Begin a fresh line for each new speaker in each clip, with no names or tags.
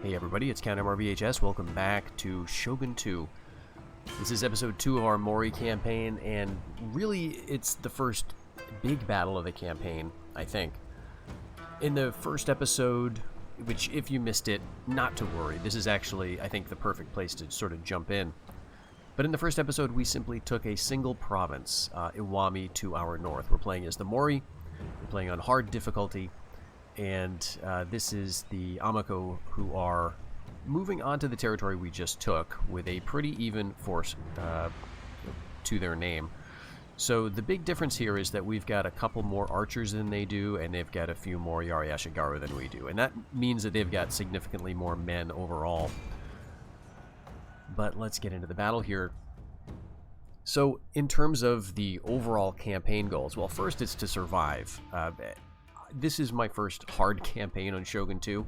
Hey everybody, it's Count MRVHS. Welcome back to Shogun 2. This is episode 2 of our Mori campaign, and really it's the first big battle of the campaign, I think. In the first episode, which if you missed it, not to worry, this is actually, I think, the perfect place to sort of jump in. But in the first episode, we simply took a single province, Iwami, to our north. We're playing as the Mori, we're playing on hard difficulty, and this is the Amako, who are moving onto the territory we just took with a pretty even force to their name. So the big difference here is that we've got a couple more archers than they do, and they've got a few more Yari Ashigaru than we do. And that means that they've got significantly more men overall. But let's get into the battle here. So in terms of the overall campaign goals, well, first it's to survive. This is my first hard campaign on Shogun 2,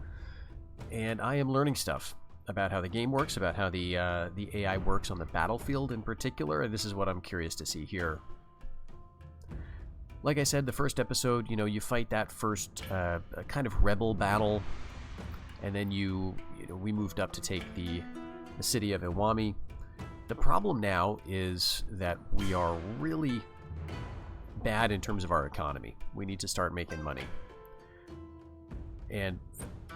and I am learning stuff about how the game works, about how the AI works on the battlefield in particular, and this is what I'm curious to see here. Like I said, the first episode, you fight that first kind of rebel battle, and then we moved up to take the city of Iwami. The problem now is that we are really bad in terms of our economy. We need to start making money. And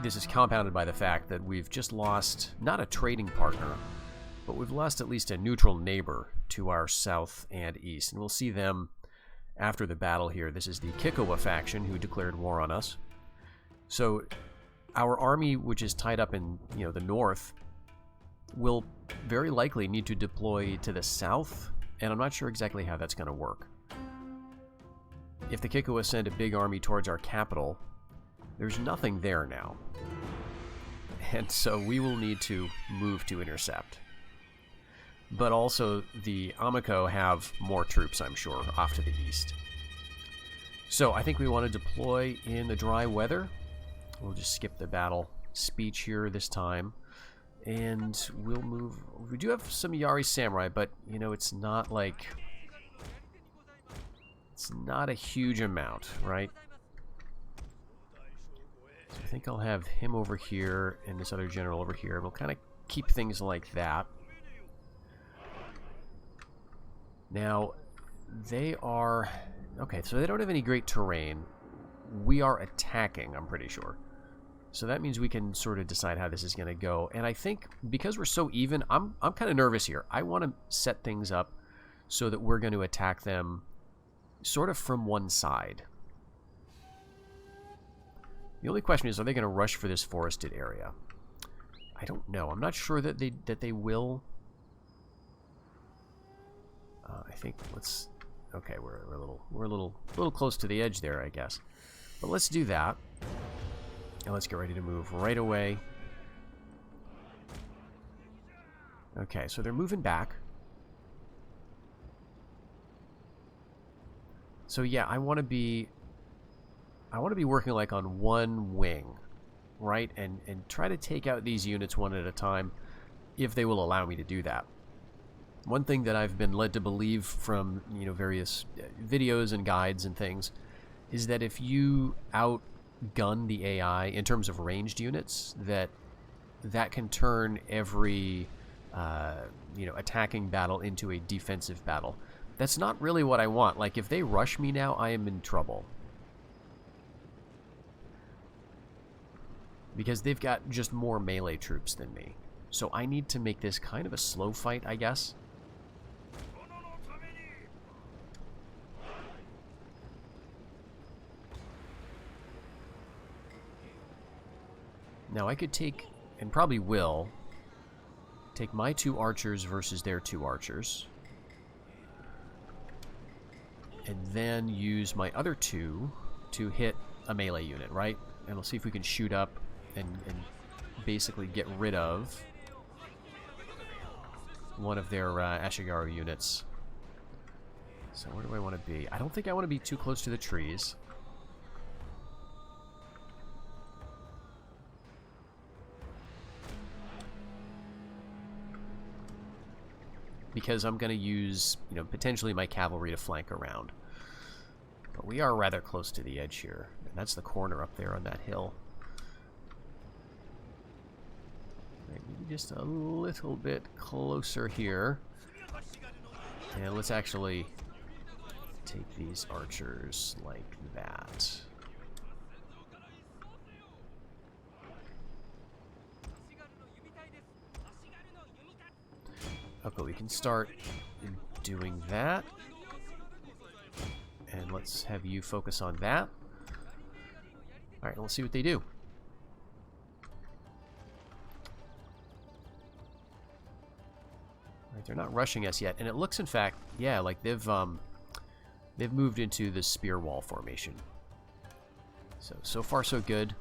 this is compounded by the fact that we've just lost, not a trading partner, but we've lost at least a neutral neighbor to our south and east. And we'll see them after the battle here. This is the Kikowa faction who declared war on us. So our army, which is tied up in the north, will very likely need to deploy to the south, and I'm not sure exactly how that's going to work. If the Kikowa send a big army towards our capital, there's nothing there now. And so we will need to move to intercept. But also the Amako have more troops, I'm sure, off to the east. So I think we want to deploy in the dry weather. We'll just skip the battle speech here this time. And we'll move. We do have some Yari Samurai, but it's not like, it's not a huge amount, right? So I think I'll have him over here and this other general over here. We'll kind of keep things like that. Now, they are... Okay, so they don't have any great terrain. We are attacking, I'm pretty sure. So that means we can sort of decide how this is going to go. And I think because we're so even, I'm kind of nervous here. I want to set things up so that we're going to attack them sort of from one side. The only question is, are they going to rush for this forested area? I don't know. I'm not sure that they will. I think let's. Okay, we're a little close to the edge there, I guess. But let's do that. And let's get ready to move right away. Okay, so they're moving back. So yeah, I want to be working like on one wing, right? And try to take out these units one at a time, if they will allow me to do that. One thing that I've been led to believe from various videos and guides and things is that if you outgun the AI in terms of ranged units, that can turn every attacking battle into a defensive battle. That's not really what I want. Like, if they rush me now, I am in trouble. Because they've got just more melee troops than me. So I need to make this kind of a slow fight, I guess. Now I could take, and probably will, take my 2 archers versus their 2 archers. And then use my other 2 to hit a melee unit, right? And we'll see if we can shoot up and basically get rid of one of their Ashigaru units. So where do I want to be? I don't think I want to be too close to the trees. Because I'm going to use, potentially my cavalry to flank around. But we are rather close to the edge here. And that's the corner up there on that hill. just a little bit closer here. And let's actually take these archers like that. Okay, we can start doing that. And let's have you focus on that. Alright, let's see what they do. Alright, they're not rushing us yet. And it looks, in fact, yeah, like they've moved into the spear wall formation. So far so good.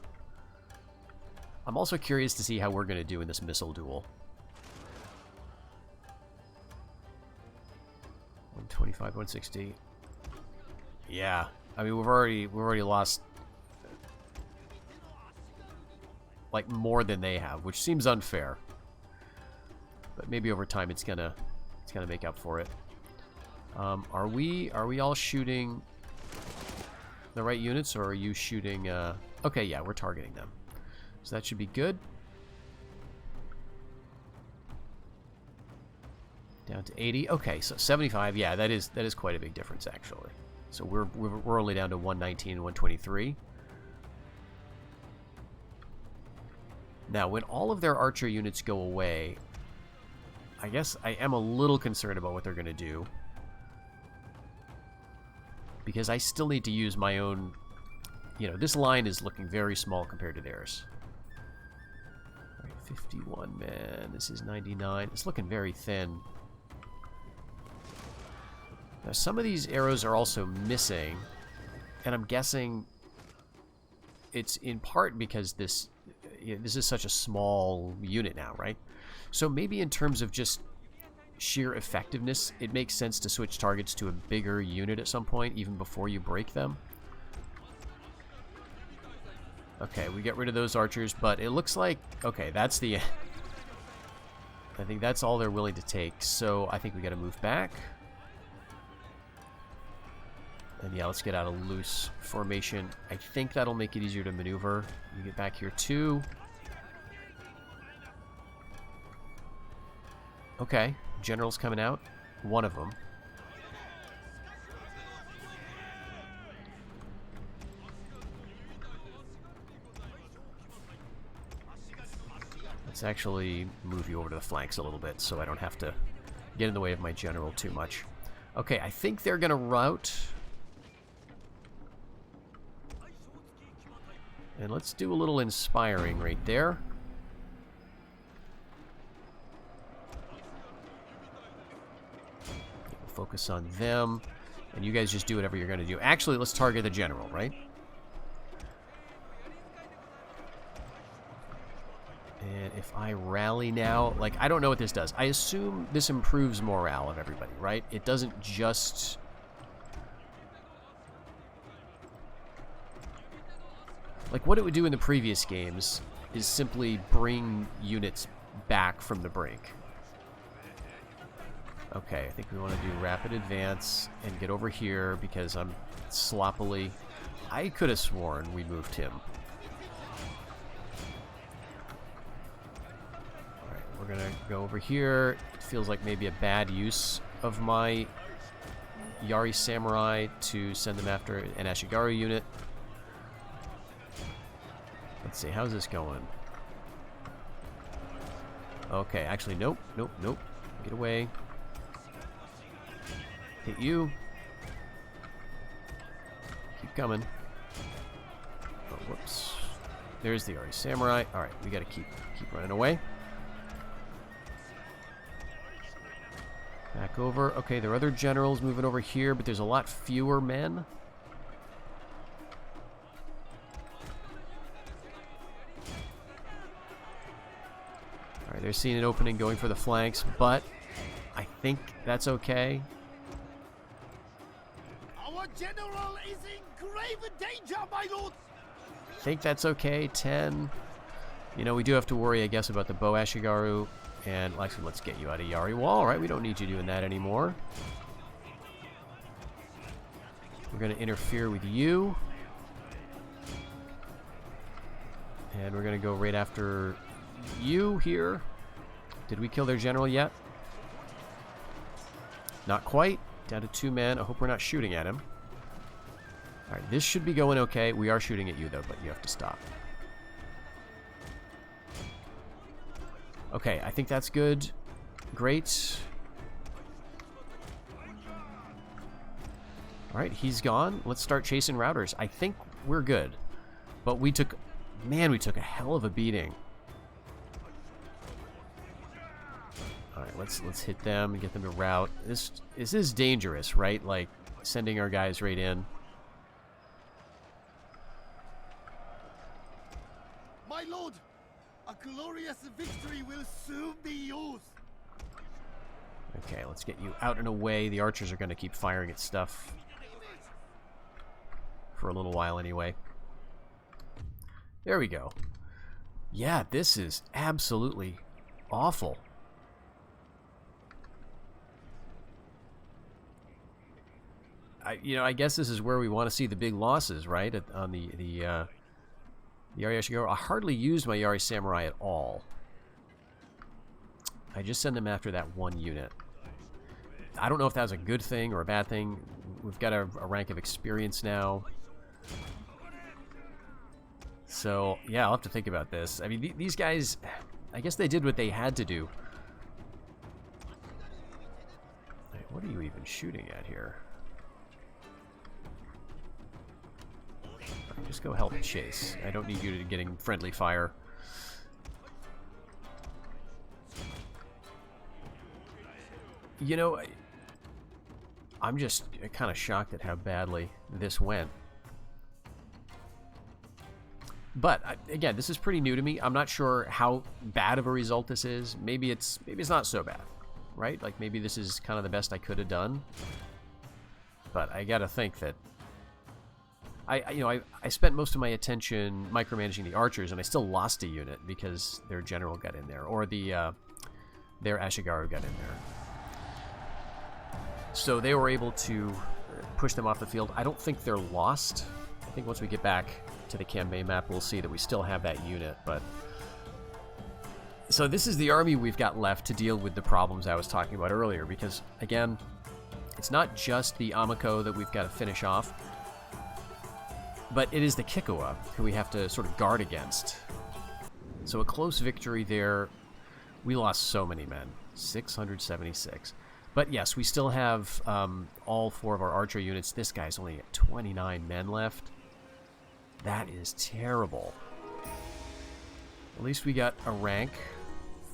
I'm also curious to see how we're going to do in this missile duel. 125, 160. Yeah, I mean we've already lost like more than they have, which seems unfair. But maybe over time it's gonna make up for it. Are we all shooting the right units, or are you shooting? Okay, yeah, we're targeting them, so that should be good. Down to 80. Okay, so 75. Yeah, that is quite a big difference actually. So we're only down to 119 and 123. Now, when all of their archer units go away, I guess I am a little concerned about what they're going to do, because I still need to use my own. You know, this line is looking very small compared to theirs. All right, 51 men. This is 99. It's looking very thin. Now, some of these arrows are also missing, and I'm guessing it's in part because this is such a small unit now, right? So maybe in terms of just sheer effectiveness, it makes sense to switch targets to a bigger unit at some point, even before you break them. Okay, we get rid of those archers, but it looks like, okay, that's the... I think that's all they're willing to take, so I think we gotta move back. And yeah, let's get out of loose formation. I think that'll make it easier to maneuver. You get back here too. Okay, general's coming out. One of them. Let's actually move you over to the flanks a little bit so I don't have to get in the way of my general too much. Okay, I think they're going to rout. And let's do a little inspiring right there. We'll focus on them. And you guys just do whatever you're going to do. Actually, let's target the general, right? And if I rally now, like, I don't know what this does. I assume this improves morale of everybody, right? It doesn't just... Like, what it would do in the previous games is simply bring units back from the brink. Okay, I think we want to do rapid advance and get over here because I'm sloppily... I could have sworn we moved him. Alright, we're going to go over here. It feels like maybe a bad use of my Yari Samurai to send them after an Ashigaru unit. Let's see, how's this going? Okay, actually, nope, nope, nope. Get away. Hit you. Keep coming. Oh, whoops. There's the Ari Samurai. Alright, we gotta keep running away. Back over. Okay, there are other generals moving over here, but there's a lot fewer men. Alright, they're seeing an opening going for the flanks, but I think that's okay.
Our general is in grave danger, my lord.
I think that's okay. 10. You know, we do have to worry, I guess, about the Bow Ashigaru. And actually, let's get you out of Yari Wall, right? We don't need you doing that anymore. We're going to interfere with you. And we're going to go right after you here. Did we kill their general yet? Not quite. Down to 2 men. I hope we're not shooting at him. Alright, this should be going okay. We are shooting at you, though, but you have to stop. Okay, I think that's good. Great. Alright, he's gone. Let's start chasing routers. I think we're good. But we took... Man, we took a hell of a beating. Alright, let's hit them and get them to route. This is dangerous, right? Like, sending our guys right in.
My lord, a glorious victory will soon be yours.
Okay, let's get you out and away. The archers are going to keep firing at stuff. For a little while anyway. There we go. Yeah, this is absolutely awful. I guess this is where we want to see the big losses, right? On the Yari Ashigaru. I hardly used my Yari Samurai at all. I just send them after that one unit. I don't know if that was a good thing or a bad thing. We've got a rank of experience now. So, yeah, I'll have to think about this. I mean, these guys, I guess they did what they had to do. Wait, what are you even shooting at here? Just go help chase. I don't need you to getting friendly fire. You know, I'm just kind of shocked at how badly this went. But again, this is pretty new to me. I'm not sure how bad of a result this is. Maybe it's not so bad, right? Like maybe this is kind of the best I could have done. But I gotta think that I spent most of my attention micromanaging the archers, and I still lost a unit because their general got in there, or their Ashigaru got in there. So they were able to push them off the field. I don't think they're lost. I think once we get back to the campaign map, we'll see that we still have that unit. But so this is the army we've got left to deal with the problems I was talking about earlier, because again, it's not just the Amako that we've got to finish off, but it is the Kikua who we have to sort of guard against. So a close victory there. We lost so many men, 676. But yes, we still have all 4 of our archer units. This guy's only at 29 men left. That is terrible. At least we got a rank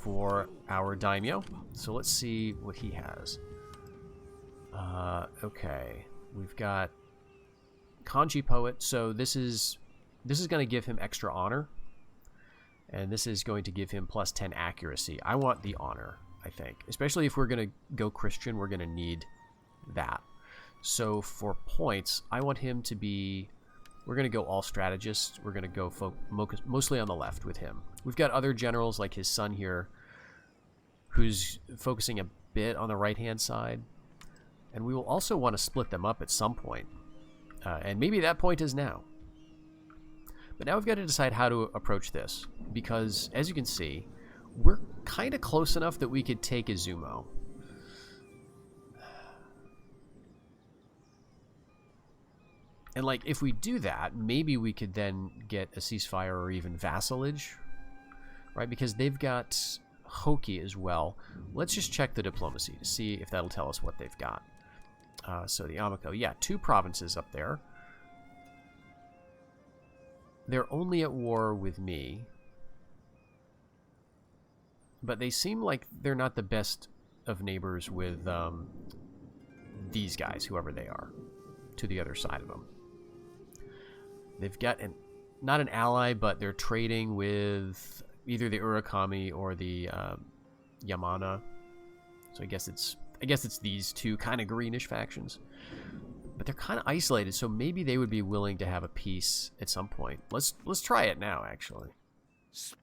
for our daimyo. So let's see what he has. Okay, we've got Kanji Poet. So this is going to give him extra honor, and this is going to give him plus 10 accuracy. I want the honor, I think, especially if we're going to go Christian. We're going to need that. So for points, I want him to be... We're going to go all strategists. We're going to go mostly on the left with him. We've got other generals like his son here, who's focusing a bit on the right-hand side. And we will also want to split them up at some point. And maybe that point is now. But now we've got to decide how to approach this. Because, as you can see, we're kind of close enough that we could take Izumo. And, like, if we do that, maybe we could then get a ceasefire or even vassalage, right? Because they've got Hoki as well. Let's just check the diplomacy to see if that'll tell us what they've got. So the Amako, yeah, 2 provinces up there. They're only at war with me. But they seem like they're not the best of neighbors with these guys, whoever they are, to the other side of them. They've got not an ally, but they're trading with either the Urakami or the Yamana. So I guess it's these 2 kind of greenish factions. But they're kind of isolated, so maybe they would be willing to have a peace at some point. Let's try it now, actually.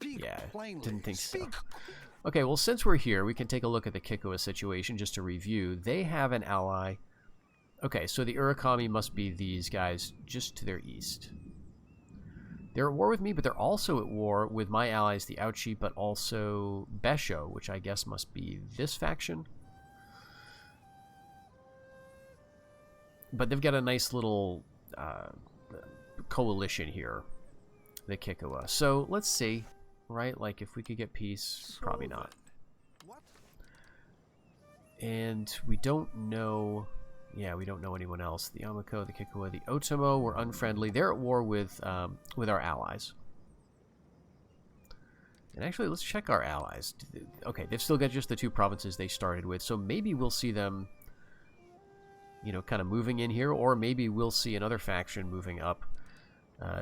Yeah, didn't think so. Okay, well, since we're here, we can take a look at the Kikua situation just to review. They have an ally. Okay, so the Urakami must be these guys just to their east. They're at war with me, but they're also at war with my allies, the Ouchi, but also Besho, which I guess must be this faction. But they've got a nice little coalition here, the Kikua. So let's see, right? Like if we could get peace, probably not. And we don't know... Yeah, we don't know anyone else. The Yamako, the Kikua, the Otomo were unfriendly. They're at war with our allies. And actually, let's check our allies. Okay, they've still got just the 2 provinces they started with, so maybe we'll see them, you know, kind of moving in here, or maybe we'll see another faction moving up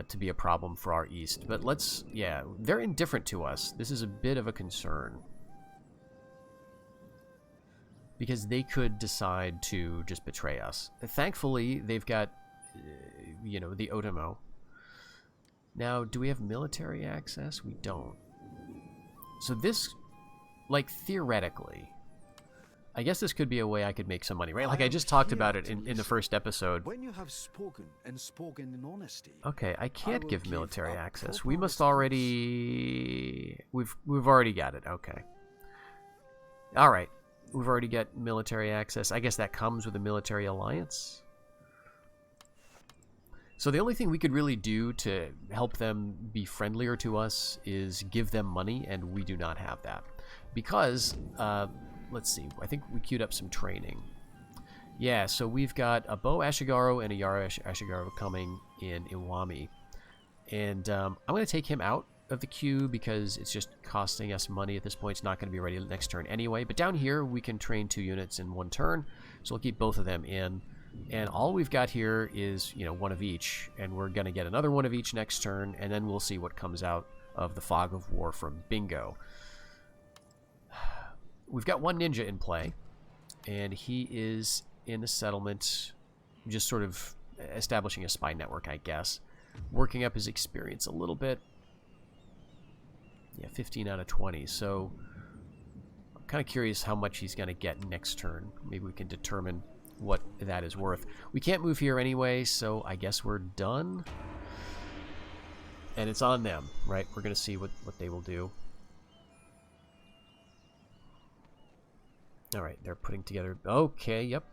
to be a problem for our east. But let's, yeah, they're indifferent to us. This is a bit of a concern. Because they could decide to just betray us. Thankfully, they've got, you know, the Otomo. Now, do we have military access? We don't. So this, like, theoretically, I guess this could be a way I could make some money, right? Like I just talked about it in the first episode.
When you have spoken and spoken in honesty.
Okay, I can't give military access. We must already... We've already got it. Okay. All right. We've already got military access. I guess that comes with a military alliance. So the only thing we could really do to help them be friendlier to us is give them money, and we do not have that. Because, let's see, I think we queued up some training. Yeah, so we've got a Bo Ashigaru and a Yara Ashigaru coming in Iwami. And I'm going to take him out of the queue because it's just costing us money at this point. It's not going to be ready next turn anyway. But down here, we can train 2 units in 1 turn. So we'll keep both of them in. And all we've got here is, you know, 1 of each. And we're going to get another 1 of each next turn. And then we'll see what comes out of the Fog of War from Bingo. We've got 1 ninja in play. And he is in the settlement, just sort of establishing a spy network, I guess. Working up his experience a little bit. Yeah, 15 out of 20. So I'm kind of curious how much he's going to get next turn. Maybe we can determine what that is worth. We can't move here anyway, so I guess we're done. And it's on them, right? We're going to see what they will do. All right, they're putting together... Okay, yep.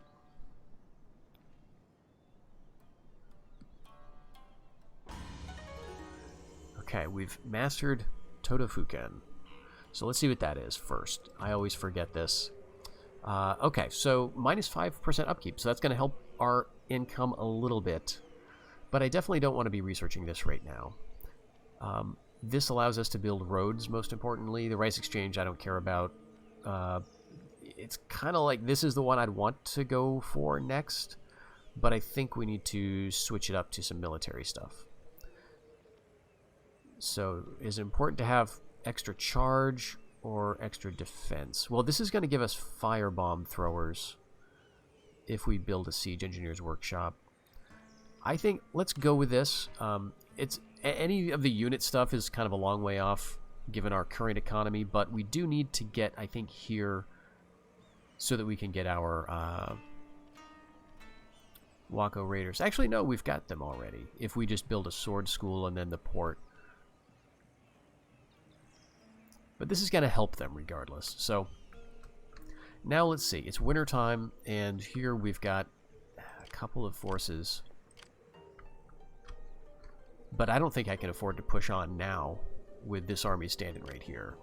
Okay, we've mastered Todofuken. So let's see what that is first. I always forget this. Okay, so minus 5% upkeep. So that's going to help our income a little bit. But I definitely don't want to be researching this right now. This allows us to build roads, most importantly. The rice exchange I don't care about. It's kind of like this is the one I'd want to go for next. But I think we need to switch it up to some military stuff. So, is it important to have extra charge or extra defense? Well, this is going to give us firebomb throwers if we build a siege engineer's workshop. I think let's go with this. It's any of the unit stuff is kind of a long way off given our current economy, but we do need to get, I think, here so that we can get our Wako Raiders. Actually, no, we've got them already. If we just build a sword school and then the port. But this is going to help them regardless. So now let's see. It's winter time, and here we've got a couple of forces. But I don't think I can afford to push on now with this army standing right here.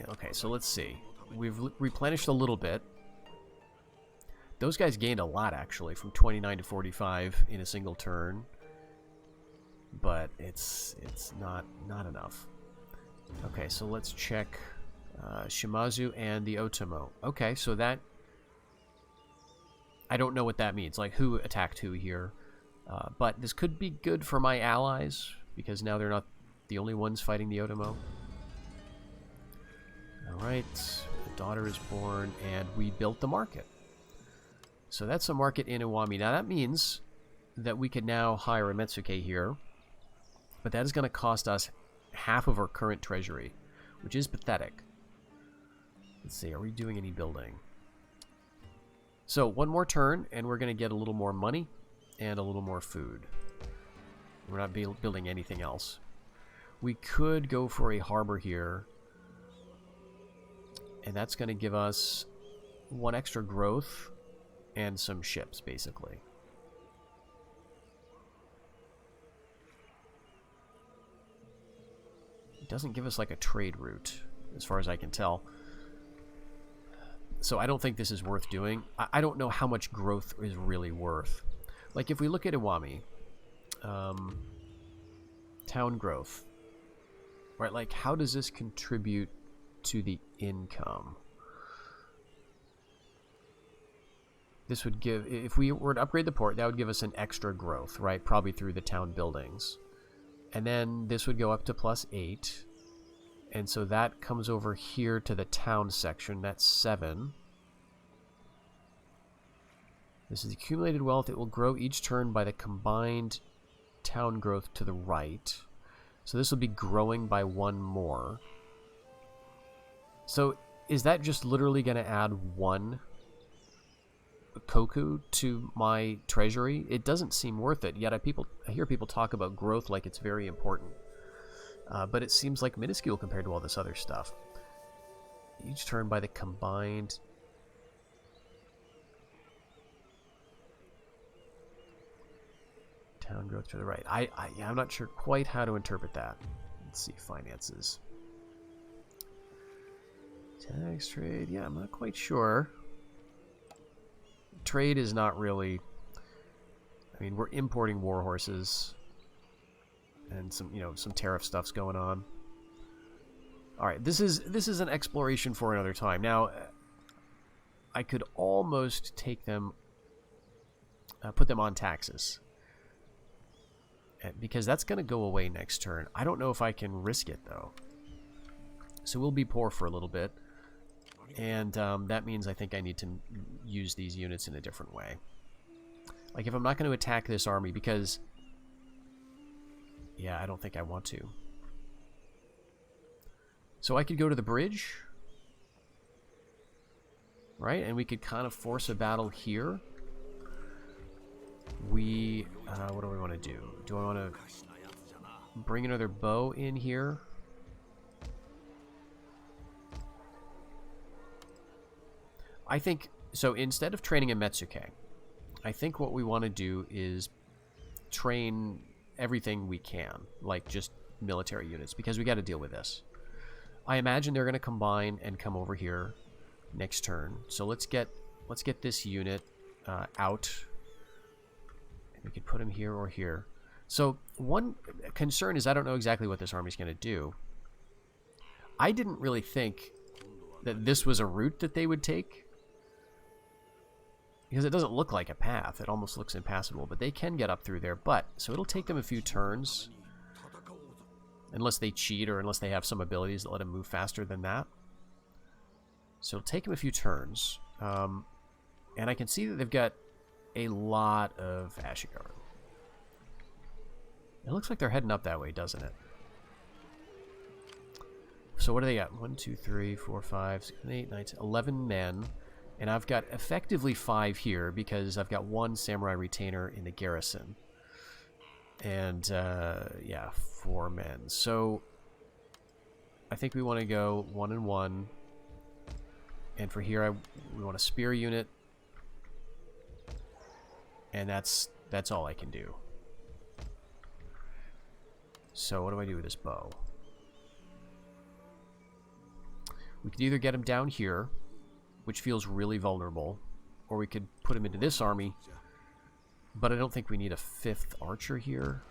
Okay, so let's see. We've replenished a little bit. Those guys gained a lot, actually, from 29 to 45 in a single turn. But it's not enough. Okay, so let's check Shimazu and the Otomo. Okay, so that... I don't know what that means, like who attacked who here. But this could be good for my allies, because now they're not the only ones fighting the Otomo. Alright, the daughter is born, and we built the market. So that's a market in Iwami. Now that means that we can now hire a Metsuke here, but that is going to cost us half of our current treasury, which is pathetic. Let's see, are we doing any building? So one more turn, and we're going to get a little more money and a little more food. We're not building anything else. We could go for a harbor here, and that's going to give us 1 extra growth and some ships, basically. It doesn't give us like a trade route, as far as I can tell. So I don't think this is worth doing. I don't know how much growth is really worth. Like if we look at Iwami, town growth, right? Like how does this contribute to the income? This would give, if we were to upgrade the port, that would give us an extra growth, right? Probably through the town buildings. And then this would go up to +8. And so that comes over here to the town section. That's 7. This is accumulated wealth. It will grow each turn by the combined town growth to the right. So this will be growing by 1 more. So is that just literally going to add 1 koku to my treasury? It doesn't seem worth it, yet I hear people talk about growth like it's very important. But it seems like minuscule compared to all this other stuff. Each turn by the combined town growth to the right. I'm not sure quite how to interpret that. Let's see, finances. Tax, trade, yeah, I'm not quite sure. Trade is not really, I mean, we're importing war horses and some, you know, some tariff stuff's going on. All right, this is an exploration for another time. Now, I could almost take them, put them on taxes, because that's going to go away next turn. I don't know if I can risk it though. So we'll be poor for a little bit. And that means I think I need to use these units in a different way. Like if I'm not going to attack this army, because yeah, I don't think I want to. So I could go to the bridge, right? And we could kind of force a battle here. We, what do we want to do? Do I want to bring another bow in here? I think, so instead of training a Metsuke, I think what we want to do is train everything we can, like just military units, because we got to deal with this. I imagine they're going to combine and come over here next turn. So let's get this unit out. We could put him here or here. So one concern is I don't know exactly what this army's going to do. I didn't really think that this was a route that they would take, because it doesn't look like a path. It almost looks impassable, but they can get up through there. But so it'll take them a few turns, unless they cheat or unless they have some abilities that let them move faster than that. So it'll take them a few turns. And I can see that they've got a lot of Ashigard. It looks like they're heading up that way, doesn't it? So what do they got? 1, 2, 3, 4, 5, 6, 7, 8, 9, 10, 11 men. And I've got effectively 5 here because I've got 1 samurai retainer in the garrison. And, yeah, 4 men. So I think we want to go 1 and 1. And for here, we want a spear unit. And that's all I can do. So what do I do with this bow? We could either get him down here, which feels really vulnerable, or we could put him into this army, but I don't think we need a 5th archer here.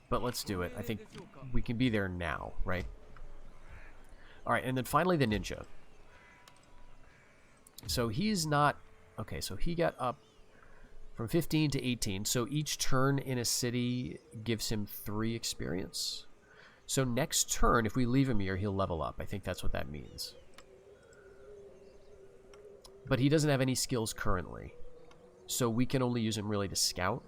But let's do it. I think we can be there now, right? Alright, and then finally the ninja. So he's not... Okay, so he got up from 15 to 18. So each turn in a city gives him 3 experience. So next turn, if we leave him here, he'll level up. I think that's what that means. But he doesn't have any skills currently. So we can only use him really to scout.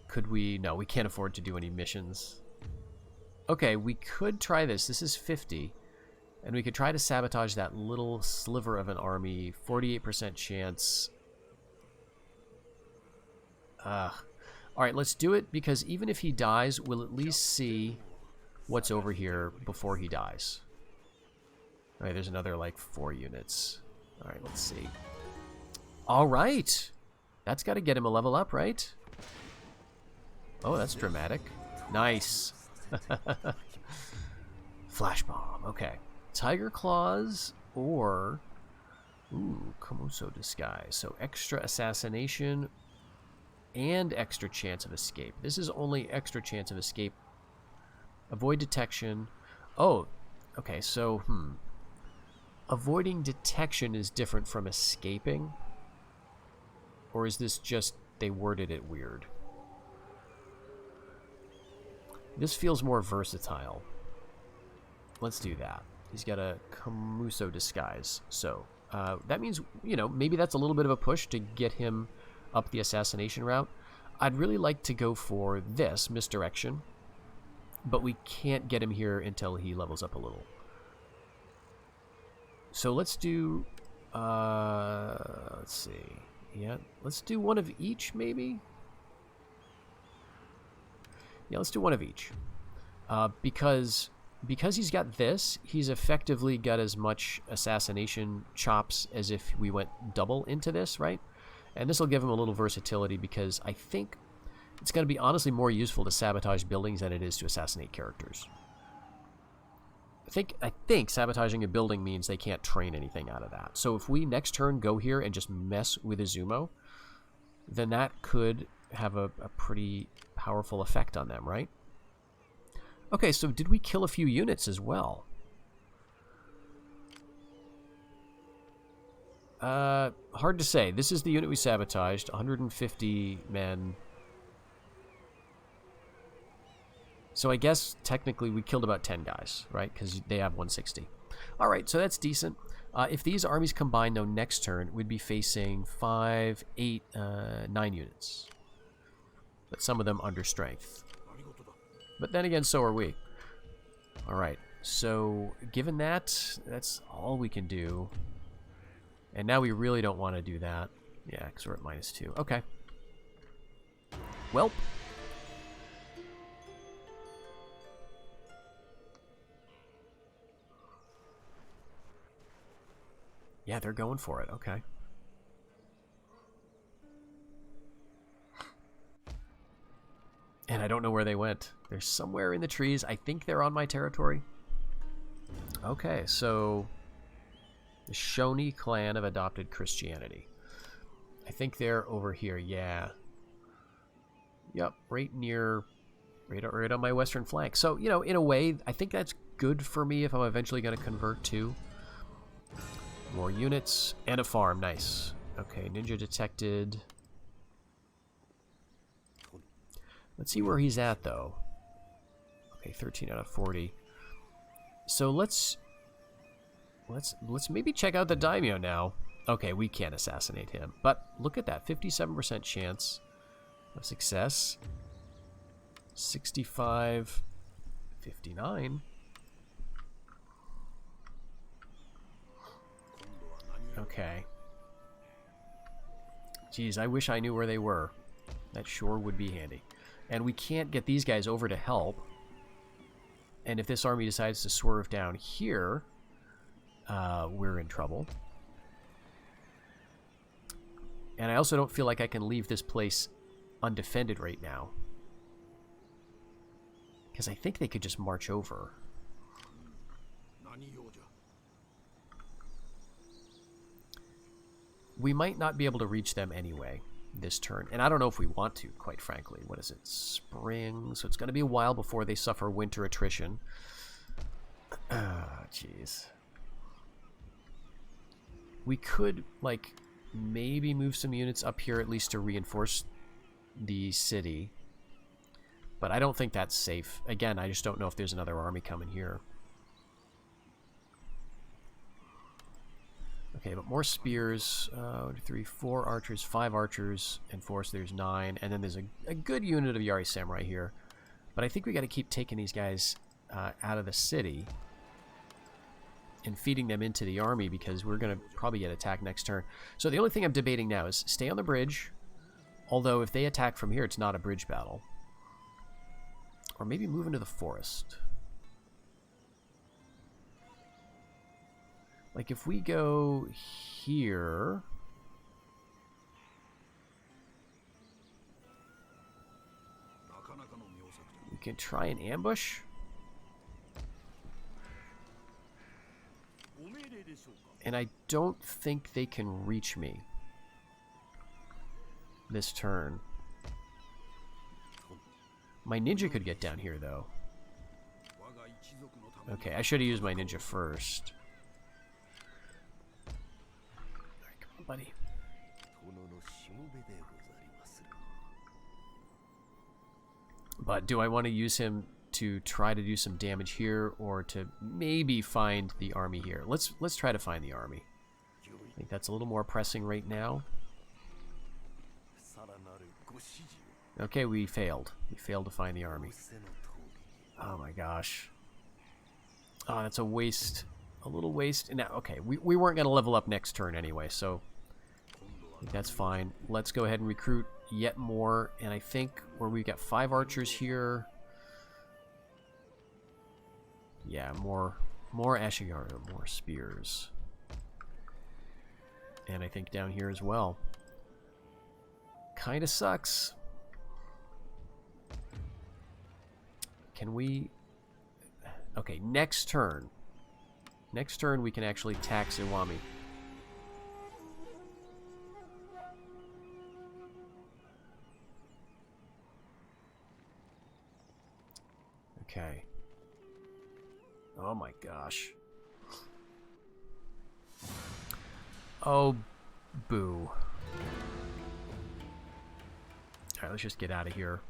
Could we? No, we can't afford to do any missions. Okay, we could try this. This is 50. And we could try to sabotage that little sliver of an army. 48% chance. Alright, let's do it, because even if he dies, we'll at least see what's over here before he dies. Alright, there's another, like, 4 units. Alright, let's see. Alright! That's got to get him a level up, right? Oh, that's dramatic. Nice. Flash bomb. Okay. Tiger claws or... Ooh, Komuso disguise. So extra assassination and extra chance of escape. This is only extra chance of escape. Avoid detection. Oh, okay, so, avoiding detection is different from escaping? Or is this just they worded it weird? This feels more versatile. Let's do that. He's got a Komuso disguise. So, that means, you know, maybe that's a little bit of a push to get him up the assassination route. I'd really like to go for this, misdirection. But we can't get him here until he levels up a little. So let's do... let's see. Yeah, let's do one of each, maybe? Yeah, let's do one of each. Because he's got this, he's effectively got as much assassination chops as if we went double into this, right? And this will give him a little versatility, because I think it's going to be honestly more useful to sabotage buildings than it is to assassinate characters. I think sabotaging a building means they can't train anything out of that. So if we next turn go here and just mess with Izumo, then that could have a pretty powerful effect on them, right? Okay, so did we kill a few units as well? Hard to say. This is the unit we sabotaged. 150 men. So I guess technically we killed about 10 guys, right? Because they have 160. All right, so that's decent. If these armies combine, though, next turn, we'd be facing 5, 8, 9 units. But some of them under strength. But then again, so are we. All right, so given that, that's all we can do. And now we really don't want to do that. Yeah, because we're at -2. Okay. Welp. Yeah, they're going for it. Okay. And I don't know where they went. They're somewhere in the trees. I think they're on my territory. Okay, so the Shoni clan have adopted Christianity. I think they're over here. Yeah. Yep, right on my western flank. So, you know, in a way, I think that's good for me if I'm eventually going to convert to. More units and a farm. Nice. Okay, ninja detected. Let's see where he's at, though. Okay, 13 out of 40. So let's maybe check out the daimyo now. Okay, we can't assassinate him. But look at that, 57% chance of success. 65, 59. Okay. Geez, I wish I knew where they were. That sure would be handy. And we can't get these guys over to help. And if this army decides to swerve down here, we're in trouble. And I also don't feel like I can leave this place undefended right now. Because I think they could just march over. We might not be able to reach them anyway this turn. And I don't know if we want to, quite frankly. What is it? Spring. So it's going to be a while before they suffer winter attrition. Jeez. We could, like, maybe move some units up here at least to reinforce the city. But I don't think that's safe. Again, I just don't know if there's another army coming here. Okay, but more spears. 3, 4 archers, 5 archers, and 4, so there's 9. And then there's a good unit of Yari Samurai here. But I think we got to keep taking these guys out of the city and feeding them into the army, because we're going to probably get attacked next turn. So the only thing I'm debating now is stay on the bridge. Although if they attack from here, it's not a bridge battle. Or maybe move into the forest. Like if we go here... we can try an ambush. And I don't think they can reach me this turn. My ninja could get down here, though. Okay, I should have used my ninja first. Alright, come on, buddy. But do I want to use him to try to do some damage here, or to maybe find the army here? Let's try to find the army. I think that's a little more pressing right now. Okay, we failed. We failed to find the army. Oh my gosh. Oh, that's a waste. A little waste. Now, okay, we weren't going to level up next turn anyway, so I think that's fine. Let's go ahead and recruit yet more. And I think where we've got 5 archers here. Yeah, more Ashigaru, more spears. And I think down here as well. Kinda sucks. Can we... okay, next turn. Next turn we can actually tax Iwami. Okay. Oh my gosh. Oh, boo. Alright, let's just get out of here.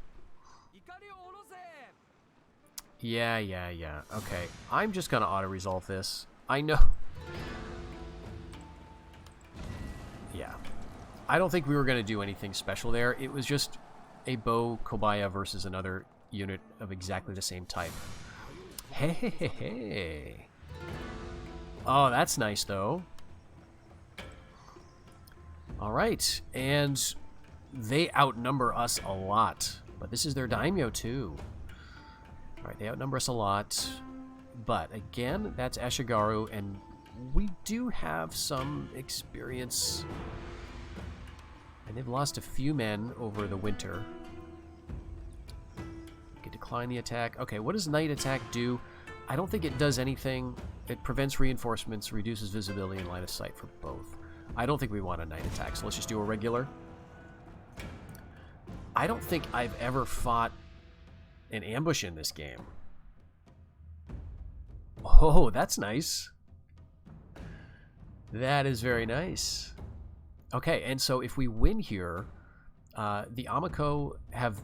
Yeah. Okay, I'm just gonna auto-resolve this. I know. Yeah. I don't think we were gonna do anything special there. It was just a bow Kobaya versus another unit of exactly the same type. Hey. Oh, that's nice, though. Alright, and they outnumber us a lot. But this is their daimyo, too. Alright, they outnumber us a lot. But, again, that's Ashigaru, and we do have some experience. And they've lost a few men over the winter. We can decline the attack. Okay, what does night attack do? I don't think it does anything. It prevents reinforcements, reduces visibility and line of sight for both. I don't think we want a night attack, so let's just do a regular. I don't think I've ever fought an ambush in this game. Oh, that's nice. That is very nice. Okay, and so if we win here, the Amako have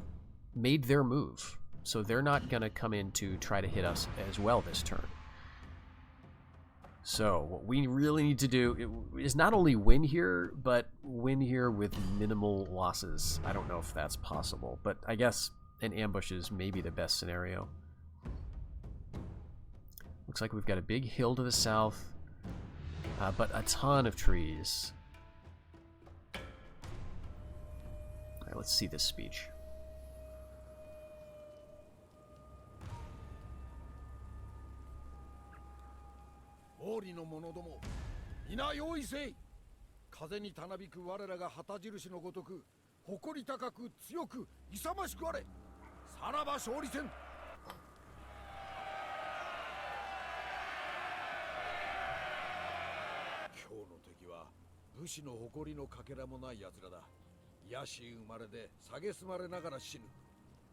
made their move. So they're not going to come in to try to hit us as well this turn. So what we really need to do is not only win here, but win here with minimal losses. I don't know if that's possible, but I guess an ambush is maybe the best scenario. Looks like we've got a big hill to the south, but a ton of trees. All right, let's see this speech.
Moriの者ども、皆用意せい。風にたなびく我らが旗印のごとく、誇り高く強く勇ましくあれ。さらば勝利戦。今日の敵は武士の誇りのかけらもない奴らだ。野心生まれで蔑まれながら死ぬ。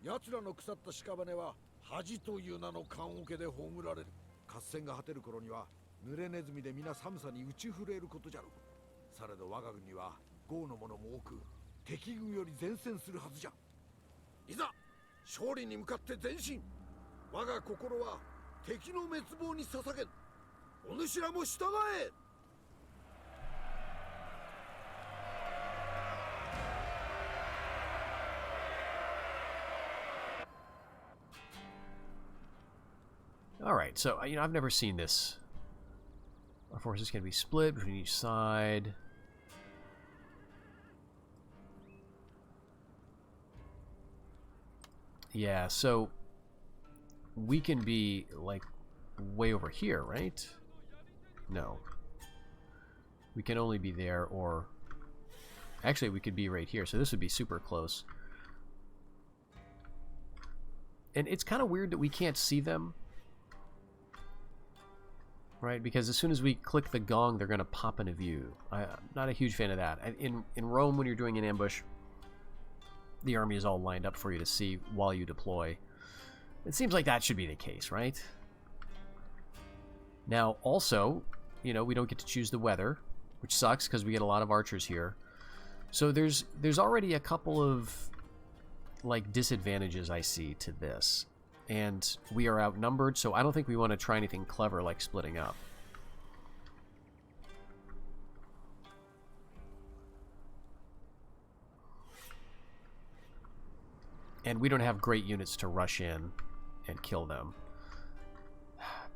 奴らの腐った屍は恥という名の棺桶で葬られる。合戦が果てる頃には濡れネズミで皆寒さに打ち震えることじゃろう。されど我が軍には豪の者も多く、敵軍より善戦するはずじゃ。いざ勝利に向かって前進。我が心は敵の滅亡に捧げん。お主らも従え。
Alright, so, you know, I've never seen this. Our forces can be split between each side. Yeah, so we can be, like, way over here, right? No. We can only be there, or... Actually, we could be right here, so this would be super close. And it's kind of weird that we can't see them. Right? Because as soon as we click the gong, they're going to pop into view. I'm not a huge fan of that. In Rome, when you're doing an ambush, the army is all lined up for you to see while you deploy. It seems like that should be the case, right? Now, also, you know, we don't get to choose the weather, which sucks because we get a lot of archers here. So there's already a couple of, like, disadvantages I see to this. And we are outnumbered, so I don't think we want to try anything clever like splitting up. And we don't have great units to rush in and kill them.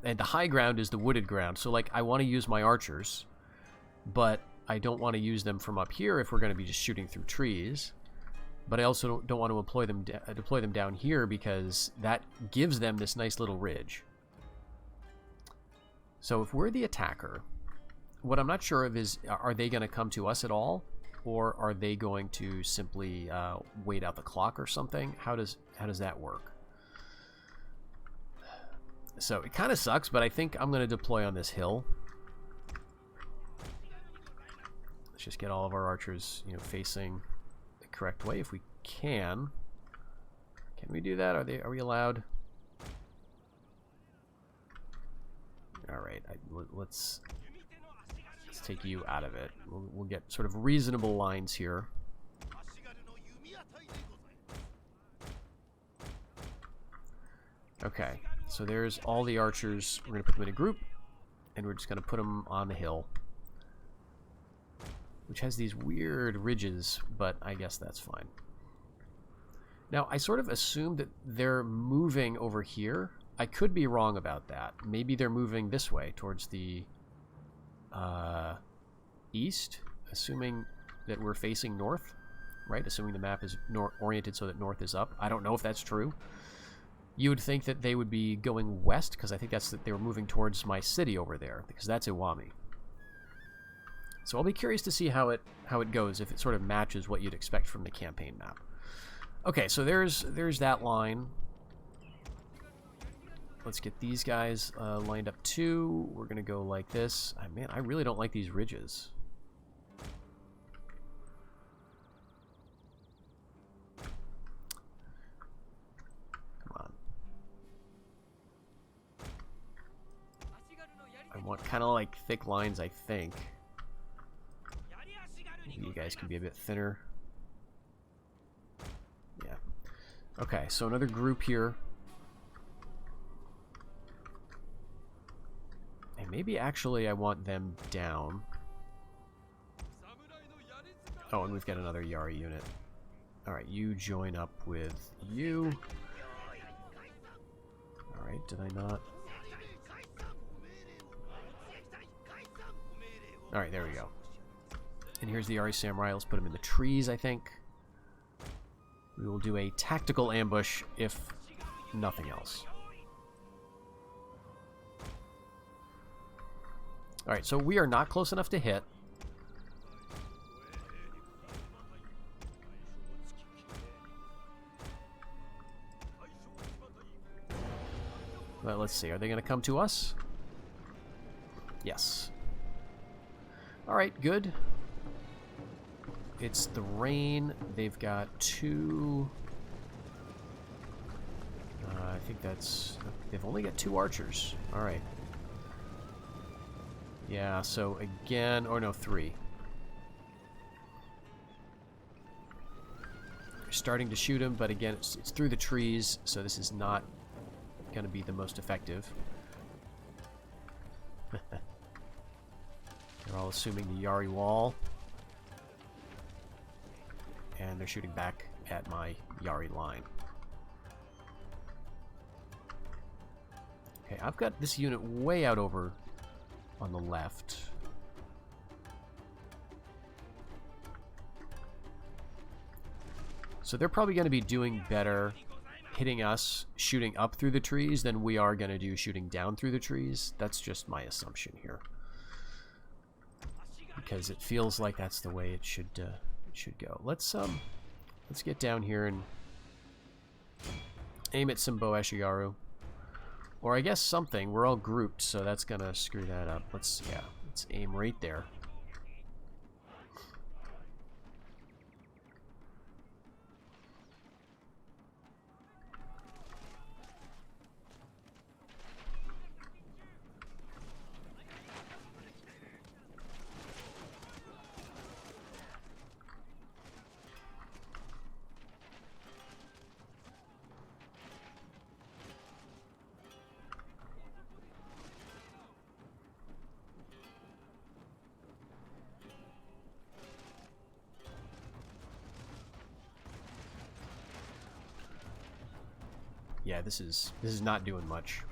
And the high ground is the wooded ground, so, like, I want to use my archers, but I don't want to use them from up here if we're going to be just shooting through trees. But I also don't want to deploy them down here because that gives them this nice little ridge. So if we're the attacker, what I'm not sure of is, are they going to come to us at all? Or are they going to simply wait out the clock or something? How does that work? So it kind of sucks, but I think I'm going to deploy on this hill. Let's just get all of our archers, you know, facing the correct way if we can. Can we do that? Are we allowed? All right, let's take you out of it. We'll get sort of reasonable lines here. Okay, so there's all the archers. We're going to put them in a group, and we're just going to put them on the hill, which has these weird ridges, but I guess that's fine. Now, I sort of assumed that they're moving over here. I could be wrong about that. Maybe they're moving this way, towards the east, assuming that we're facing north, right? Assuming the map is oriented so that north is up. I don't know if that's true. You would think that they would be going west, because I think that's that they were moving towards my city over there, because that's Iwami. So I'll be curious to see how it goes, if it sort of matches what you'd expect from the campaign map. Okay, so there's that line. Let's get these guys lined up too. We're gonna go like this. Man, I really don't like these ridges. Come on. I want kind of like thick lines, I think. Maybe you guys can be a bit thinner. Yeah. Okay, so another group here. And maybe actually I want them down. Oh, and we've got another Yari unit. Alright, you join up with you. Alright, did I not? Alright, there we go. And here's the Yari Samurai. Let's put him in the trees, I think. We will do a tactical ambush, if nothing else. Alright, so we are not close enough to hit. But let's see, are they going to come to us? Yes. Alright, good. It's the rain. They've got two... I think that's... They've only got 2 archers. Alright. Yeah, so again... Or no, 3. They're starting to shoot him, but again, it's through the trees, so this is not going to be the most effective. They're all assuming the Yari wall. And they're shooting back at my Yari line. Okay, I've got this unit way out over on the left. So they're probably going to be doing better hitting us, shooting up through the trees, than we are going to do shooting down through the trees. That's just my assumption here. Because it feels like that's the way it should go. Let's get down here and aim at some Boeshigaru. Or I guess something. We're all grouped, so that's gonna screw that up. Let's aim right there. Yeah, this is not doing much.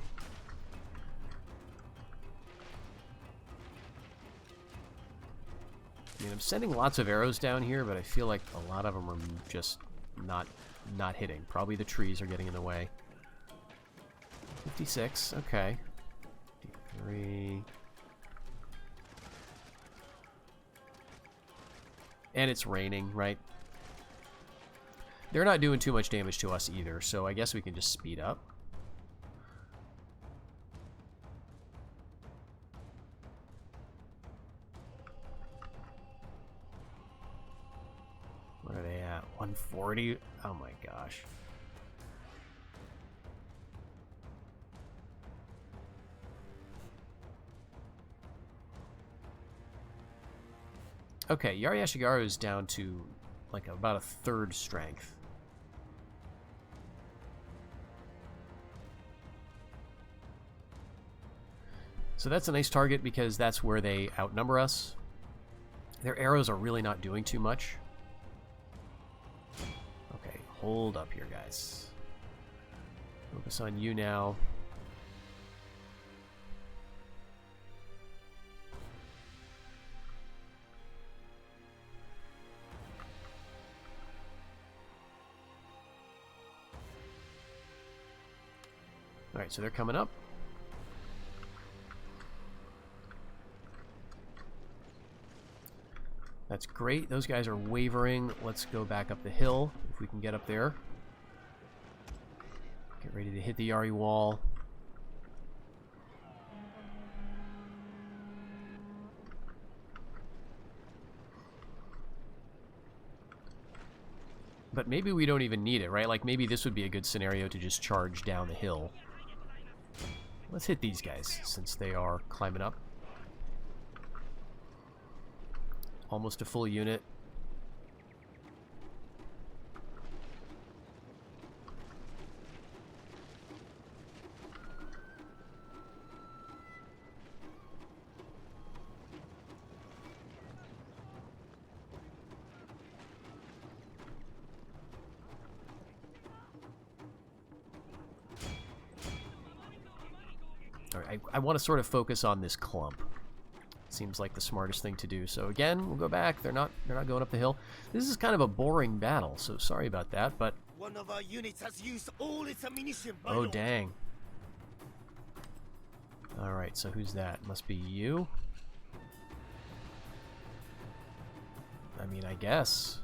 I mean, I'm sending lots of arrows down here, but I feel like a lot of them are just not hitting. Probably the trees are getting in the way. 56, okay. 53. And it's raining, right? They're not doing too much damage to us either, so I guess we can just speed up. What are they at? 140? Oh my gosh. Okay, Yari Ashigaru is down to like about a third strength. So that's a nice target because that's where they outnumber us. Their arrows are really not doing too much. Okay, hold up here, guys. Focus on you now. Alright, so they're coming up. That's great. Those guys are wavering. Let's go back up the hill, if we can get up there. Get ready to hit the Yari wall. But maybe we don't even need it, right? Like, maybe this would be a good scenario to just charge down the hill. Let's hit these guys, since they are climbing up. Almost a full unit. All right, I want to sort of focus on this clump. Seems like the smartest thing to do. So again, we'll go back. They're not going up the hill. This is kind of a boring battle, so sorry about that, but
one of our units has used all its ammunition.
Oh dang. Alright, so who's that? Must be you? I mean, I guess.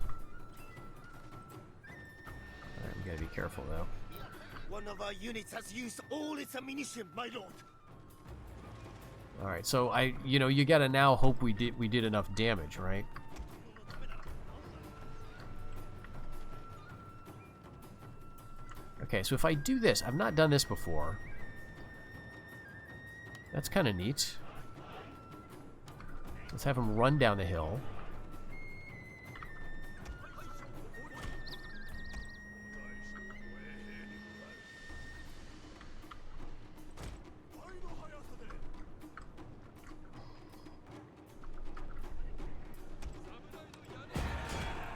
Alright, we gotta be careful though.
One of our units has used all its ammunition, my lord.
All right, so you gotta now hope we did enough damage, right? Okay, so if I do this, I've not done this before. That's kind of neat. Let's have him run down the hill.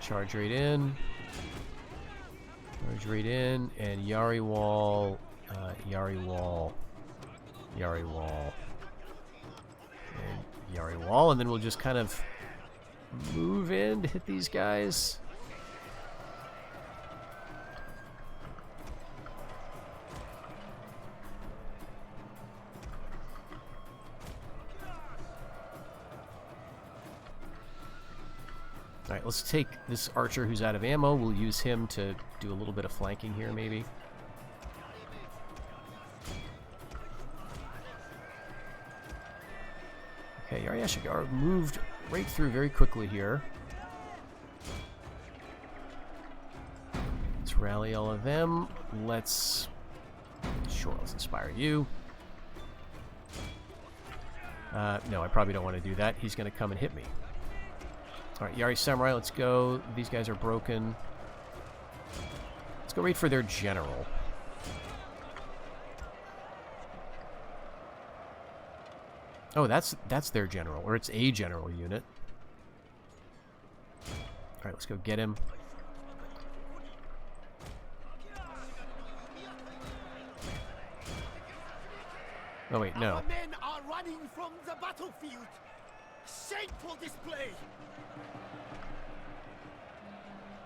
Charge right in. Charge right in. And Yari wall. Yari wall. Yari wall. And Yari wall, and then we'll just kind of move in to hit these guys. Alright, let's take this archer who's out of ammo. We'll use him to do a little bit of flanking here, maybe. Okay, Yari Ashigaru moved right through very quickly here. Let's rally all of them. Let's inspire you. No, I probably don't want to do that. He's going to come and hit me. Alright, Yari Samurai, let's go. These guys are broken. Let's go right for their general. Oh, that's their general, or it's a general unit. Alright, let's go get him. Oh wait, no.
Our men are running from the battlefield. Shameful display.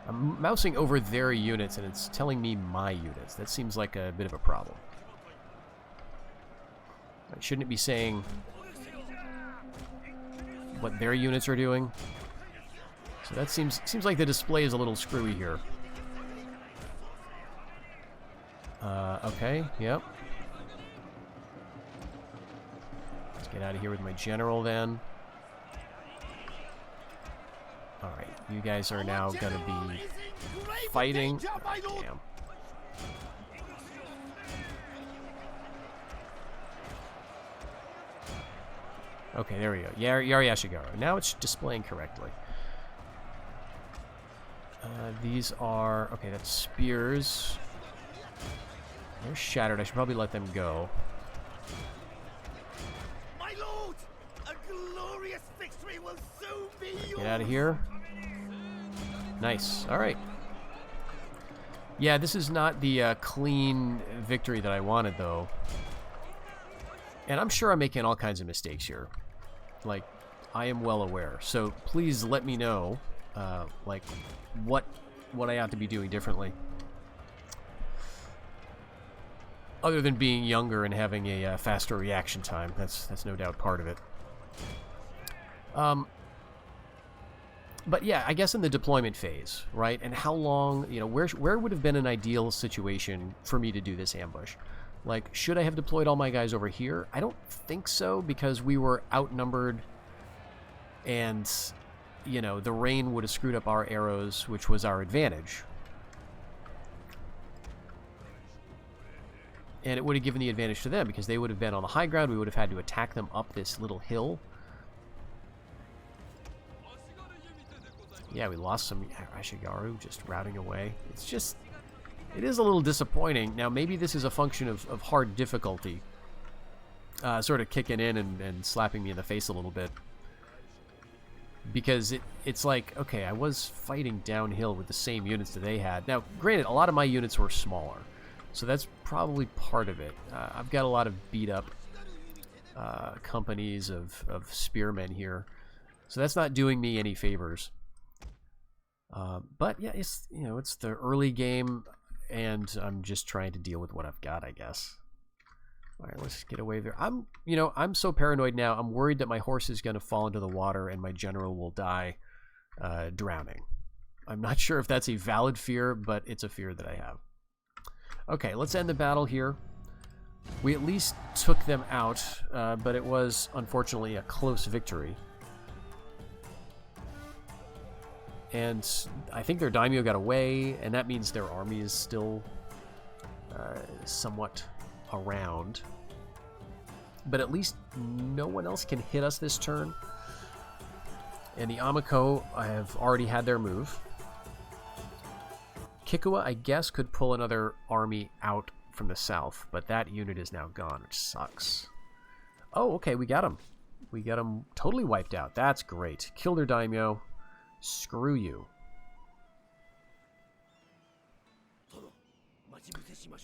I'm mousing over their units and it's telling me my units. That seems like a bit of a problem. Shouldn't it be saying what their units are doing? So that seems like the display is a little screwy here. Okay, yep. Let's get out of here with my general then. Alright, you guys are now going to be fighting. Oh, damn. Okay, there we go. Yari Ashigaru. Now it's displaying correctly. These are... Okay, that's spears. They're shattered. I should probably let them go.
My lord, a glorious victory will soon be yours.
Get out of here. Nice. All right. Yeah, this is not the clean victory that I wanted, though. And I'm sure I'm making all kinds of mistakes here. Like, I am well aware. So please let me know, like, what I ought to be doing differently. Other than being younger and having a faster reaction time. That's no doubt part of it. But yeah, I guess in the deployment phase, right? And how long, you know, where would have been an ideal situation for me to do this ambush? Like, should I have deployed all my guys over here? I don't think so, because we were outnumbered and, you know, the rain would have screwed up our arrows, which was our advantage. And it would have given the advantage to them, because they would have been on the high ground. We would have had to attack them up this little hill. Yeah, we lost some Ashigaru just routing away. It's just... It is a little disappointing. Now, maybe this is a function of hard difficulty. Sort of kicking in and slapping me in the face a little bit. Because it's like, okay, I was fighting downhill with the same units that they had. Now, granted, a lot of my units were smaller. So that's probably part of it. I've got a lot of beat-up companies of spearmen here. So that's not doing me any favors. But, yeah, it's, you know, it's the early game... And I'm just trying to deal with what I've got, I guess. All right, let's get away there. I'm so paranoid now. I'm worried that my horse is going to fall into the water and my general will die drowning. I'm not sure if that's a valid fear, but it's a fear that I have. Okay, let's end the battle here. We at least took them out, but it was, unfortunately, a close victory. And I think their daimyo got away, and that means their army is still somewhat around. But at least no one else can hit us this turn. And the Amiko have already had their move. Kikuwa, I guess, could pull another army out from the south, but that unit is now gone, which sucks. Oh, okay, we got him. We got him totally wiped out. That's great. Kill their daimyo. Screw you.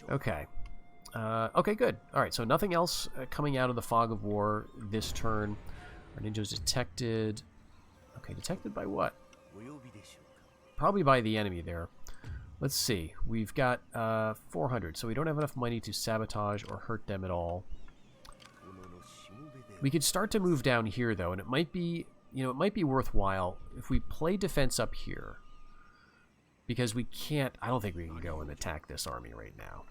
Okay. Okay, good. All right, so nothing else coming out of the fog of war this turn. Our ninja's detected. Okay, detected by what? Probably by the enemy there. Let's see. We've got 400, so we don't have enough money to sabotage or hurt them at all. We could start to move down here, though, and it might be, it might be worthwhile if we play defense up here. Because we can't, I don't think we can go and attack this army right now.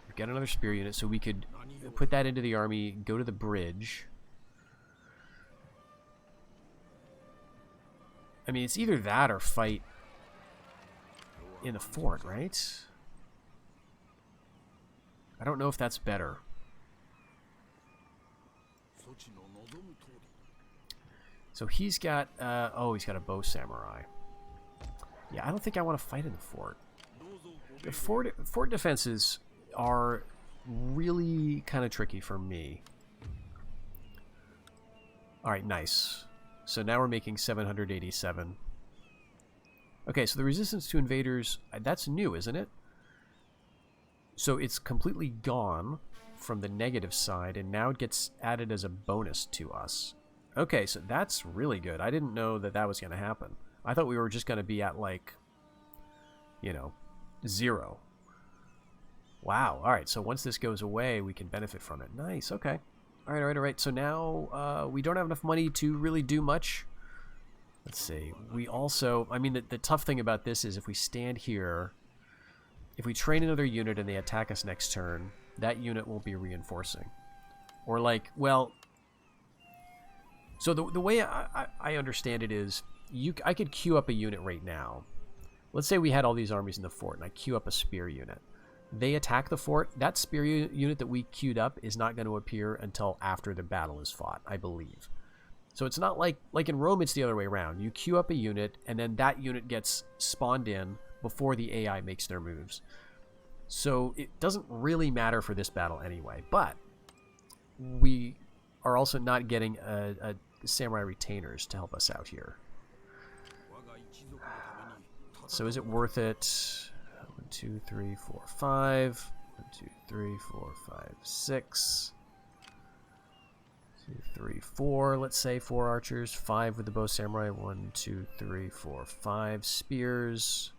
We've got another spear unit, so we could put that into the army, go to the bridge. I mean, it's either that or fight in the fort, right? I don't know if that's better. So he's got, oh, he's got a bow samurai. Yeah, I don't think I want to fight in the fort. The fort defenses are really kind of tricky for me. Alright, nice. So now we're making 787. Okay, so the resistance to invaders, that's new, isn't it? So it's completely gone from the negative side, and now it gets added as a bonus to us. Okay, so that's really good. I didn't know that that was going to happen. I thought we were just going to be at, like, 0. Wow. All right, so once this goes away, we can benefit from it. Nice, okay. All right. So now we don't have enough money to really do much. Let's see. We also, I mean, the tough thing about this is if we stand here, if we train another unit and they attack us next turn, that unit won't be reinforcing. Or like, well, so the way I understand it is, I could queue up a unit right now. Let's say we had all these armies in the fort, and I queue up a spear unit. They attack the fort. That spear unit that we queued up is not going to appear until after the battle is fought, I believe. So it's not like in Rome, it's the other way around. You queue up a unit, and then that unit gets spawned in before the AI makes their moves. So it doesn't really matter for this battle anyway. But we are also not getting a samurai retainers to help us out here. So is it worth it? 1, 2, 3, 4, 5. 1, 2, 3, 4, 5, 6. 2, 3, 4. Let's say 4 archers. 5 with the bow samurai. 1, 2, 3, 4, 5 spears.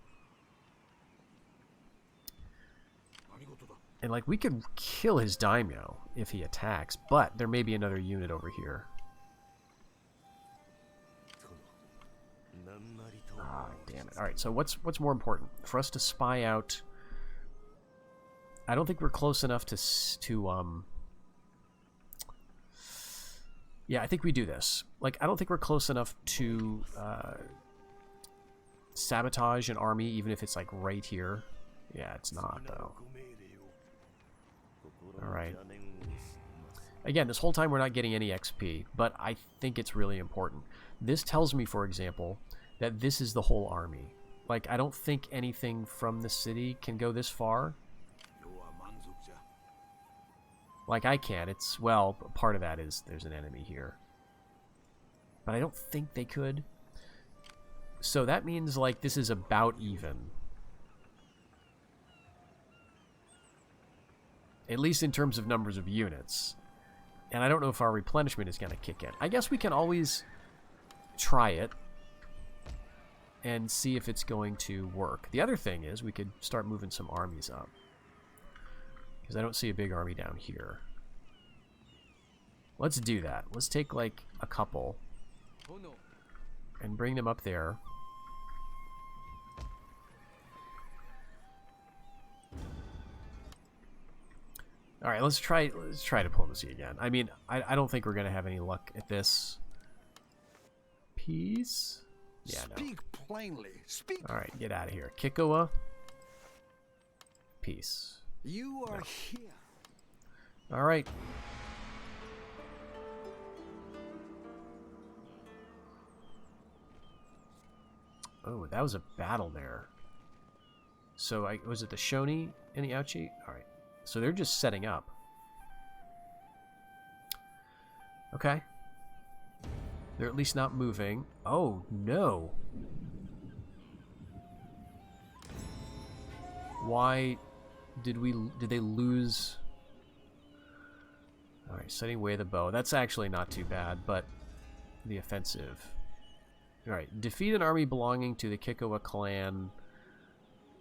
And like we could kill his daimyo if he attacks, but there may be another unit over here. Ah, damn it. Alright, so what's more important? For us to spy out... I don't think we're close enough to yeah, I think we do this. Like, I don't think we're close enough to sabotage an army, even if it's like right here. Yeah, it's not, though. Alright. Again, this whole time we're not getting any XP, but I think it's really important. This tells me, for example, that this is the whole army. Like, I don't think anything from the city can go this far. Like, I can. It's, well, part of that is there's an enemy here. But I don't think they could. So that means, like, this is about even. At least in terms of numbers of units. And I don't know if our replenishment is going to kick in. I guess we can always try it and see if it's going to work. The other thing is we could start moving some armies up. Because I don't see a big army down here. Let's do that. Let's take, like, a couple and bring them up there. Alright, let's try diplomacy again. I mean, I don't think we're going to have any luck at this. Peace? Yeah, no.
Speak plainly. Speak.
Alright, get out of here. Kikoa. Peace.
You are here.
Alright. Oh, that was a battle there. So, was it the Shoni and the Ouchi? Alright. So they're just setting up. Okay. They're at least not moving. Oh, no. Why did they lose? Alright, setting away the bow. That's actually not too bad, but the offensive. Alright, defeat an army belonging to the Kikowa clan,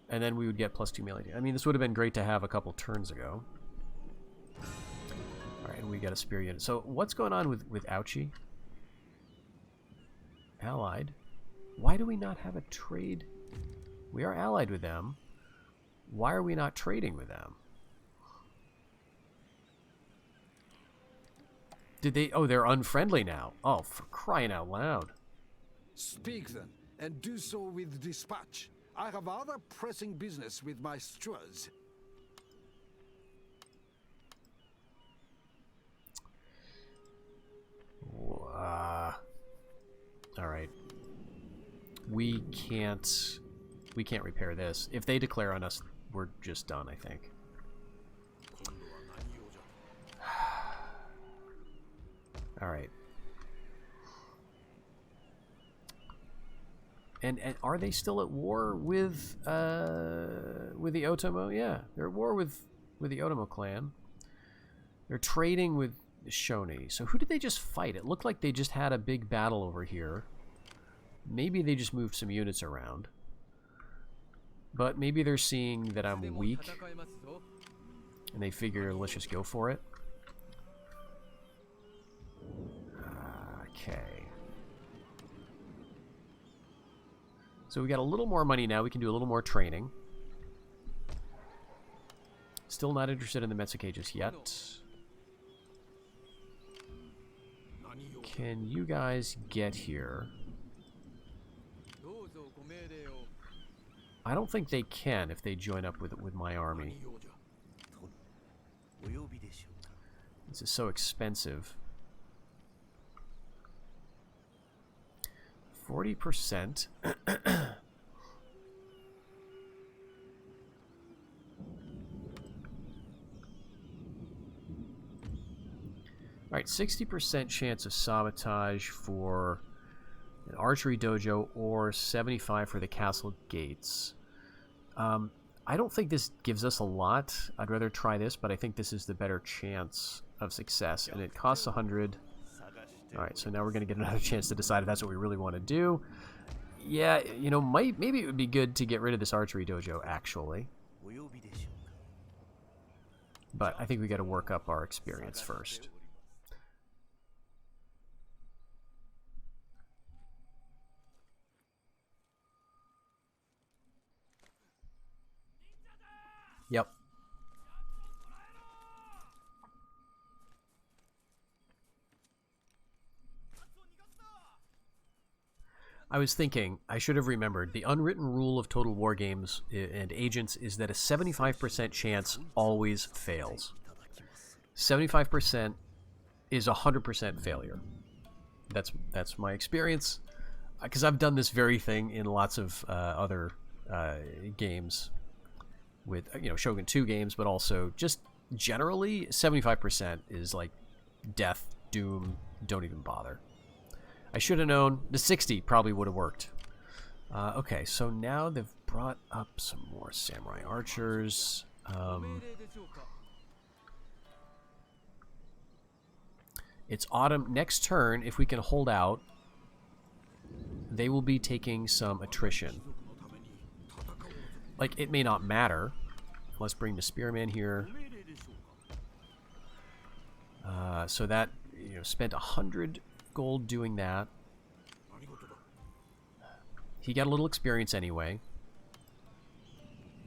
and then we would get +2 melee. I mean, this would have been great to have a couple turns ago. Alright, and we got a spear unit. So, what's going on with Ouchie? Allied. Why do we not have a trade? We are allied with them. Why are we not trading with them? Did they... Oh, they're unfriendly now. Oh, for crying out loud.
Speak then, and do so with dispatch. I have other pressing business with my stewards.
Alright. We can't repair this. If they declare on us, we're just done, I think. Alright. And are they still at war with the Otomo? Yeah, they're at war with the Otomo clan. They're trading with the Shoni. So who did they just fight? It looked like they just had a big battle over here. Maybe they just moved some units around. But maybe they're seeing that I'm weak, and they figure, let's just go for it. Okay. So we got a little more money now. We can do a little more training. Still not interested in the Metsuke just yet. Can you guys get here? I don't think they can if they join up with my army. This is so expensive. 40%. Alright, 60% chance of sabotage for an archery dojo or 75 for the castle gates. I don't think this gives us a lot. I'd rather try this, but I think this is the better chance of success. And it costs 100. Alright, so now we're going to get another chance to decide if that's what we really want to do. Yeah, you know, maybe it would be good to get rid of this archery dojo, actually. But I think we got to work up our experience first. Yep. I was thinking, I should have remembered, the unwritten rule of Total War games and agents is that a 75% chance always fails. 75% is 100% failure. That's my experience, because I've done this very thing in lots of other games with, you know, Shogun 2 games, but also just generally 75% is like death, doom, don't even bother. I should have known. The 60 probably would have worked. Okay, so now they've brought up some more samurai archers. It's autumn. Next turn, if we can hold out, they will be taking some attrition. Like, it may not matter. Let's bring the spearman here. So that, you know, spent 100 gold doing that. He got a little experience anyway.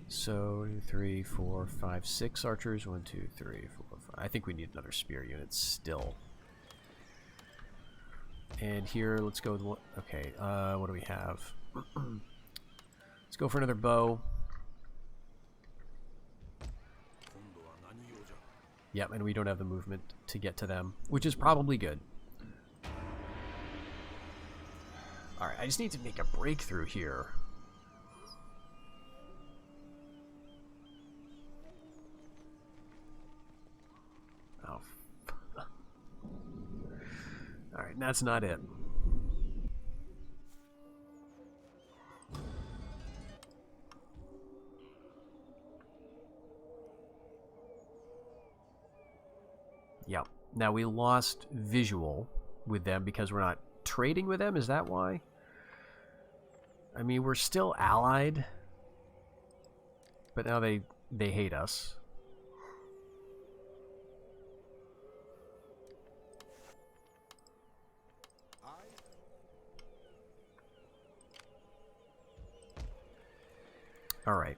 So 3, 4, 5, 6 archers. 1, 2, 3, 4, 5. I think we need another spear unit still. And here, let's go with what? Okay, what do we have? Let's go for another bow. Yep, and we don't have the movement to get to them, which is probably good. Alright, I just need to make a breakthrough here. Oh. Alright, that's not it. Yep. Now we lost visual with them because we're not trading with them. Is that why? I mean, we're still allied, but now they hate us. All right.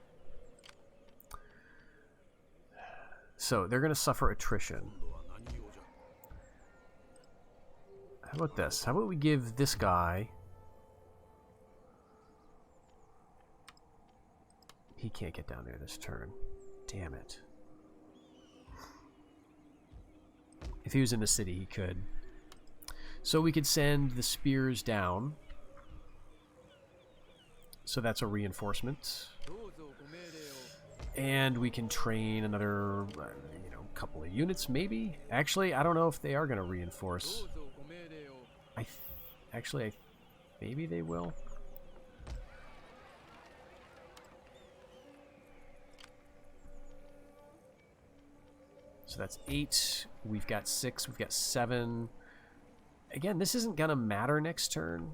So they're going to suffer attrition. How about this? How about we give this guy... He can't get down there this turn. Damn it. If he was in the city, he could. So we could send the spears down. So that's a reinforcement. And we can train another, couple of units, maybe? Actually, I don't know if they are going to reinforce. Maybe they will. So that's 8. We've got 6. We've got 7. Again, this isn't going to matter next turn,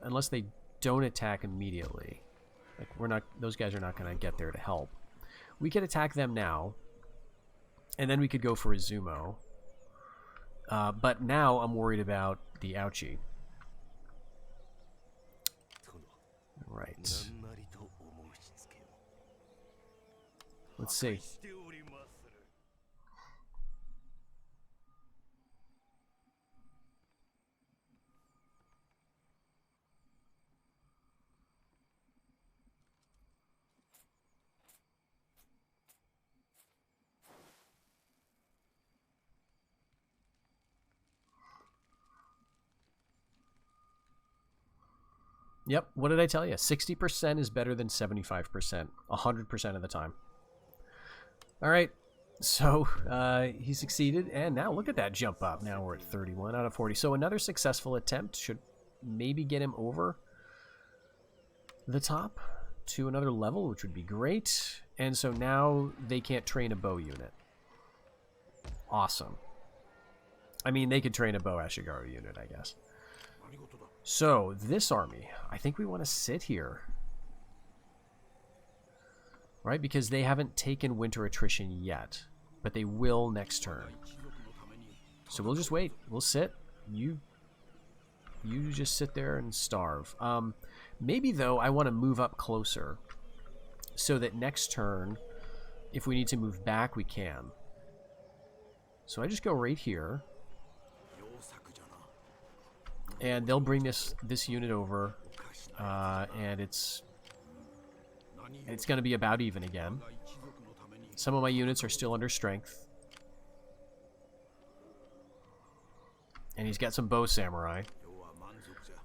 unless they don't attack immediately. Like those guys are not going to get there to help. We could attack them now, and then we could go for a Zumo. But now I'm worried about the Ouchie. Right. Let's see. Yep, what did I tell you? 60% is better than 75%. 100% of the time. Alright, so he succeeded, and now look at that jump up. Now we're at 31 out of 40. So another successful attempt should maybe get him over the top to another level, which would be great. And so now they can't train a bow unit. Awesome. I mean, they could train a bow Ashigaru unit, I guess. So, this army, I think we want to sit here. Right? Because they haven't taken winter attrition yet. But they will next turn. So we'll just wait. We'll sit. You just sit there and starve. Maybe, though, I want to move up closer. So that next turn, if we need to move back, we can. So I just go right here. And they'll bring this unit over, and it's going to be about even again. Some of my units are still under strength. And he's got some bow samurai.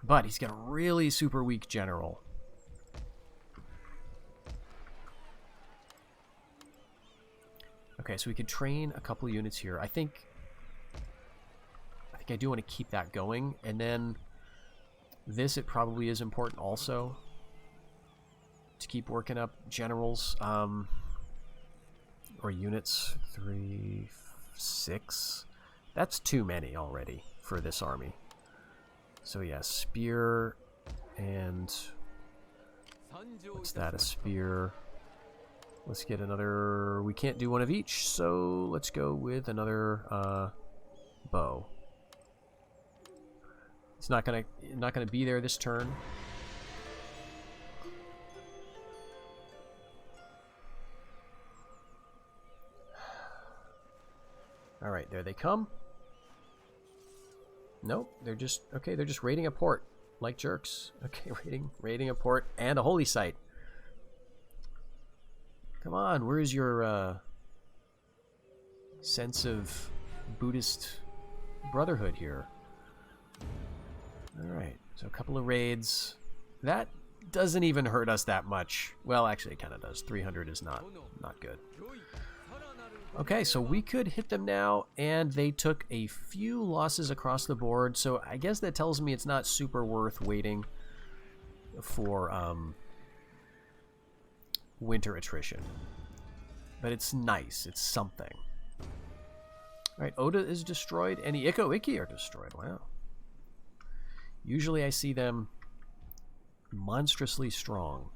But he's got a really super weak general. Okay, so we could train a couple units here. I think I do want to keep that going, and then this, it probably is important also to keep working up generals or units. 3, 6. That's too many already for this army. So yeah, spear and what's that? A spear. Let's get another. We can't do one of each, so let's go with another bow. It's not gonna be there this turn. All right, there they come. Nope, they're just okay. They're just raiding a port like jerks. Okay, raiding a port and a holy site. Come on, where's your sense of Buddhist brotherhood here? Alright, so a couple of raids. That doesn't even hurt us that much. Well, actually, it kind of does. 300 is not good. Okay, so we could hit them now, and they took a few losses across the board, so I guess that tells me it's not super worth waiting for winter attrition. But it's nice. It's something. Alright, Oda is destroyed, and the Ikko Ikki are destroyed. Wow. Usually I see them monstrously strong.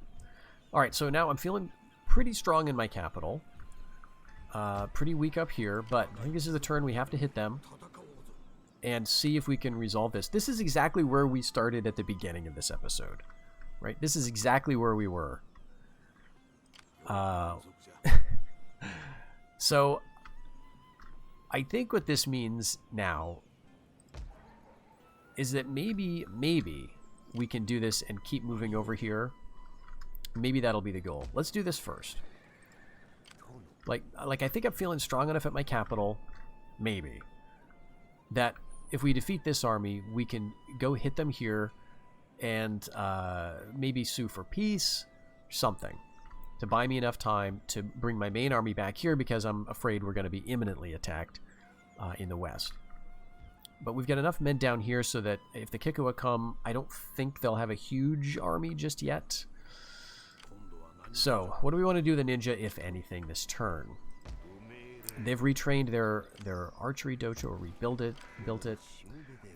Alright, so now I'm feeling pretty strong in my capital. Pretty weak up here, but I think this is the turn we have to hit them and see if we can resolve this. This is exactly where we started at the beginning of this episode. Right? This is exactly where we were. So, I think what this means now is that maybe we can do this and keep moving over here. Maybe that'll be the goal. Let's do this first. Like I think I'm feeling strong enough at my capital, maybe, that if we defeat this army, we can go hit them here and maybe sue for peace, something, to buy me enough time to bring my main army back here, because I'm afraid we're going to be imminently attacked in the west. But we've got enough men down here so that if the Kikkoa come, I don't think they'll have a huge army just yet. So, what do we want to do the ninja, if anything, this turn? They've retrained their archery dojo, or rebuilt it.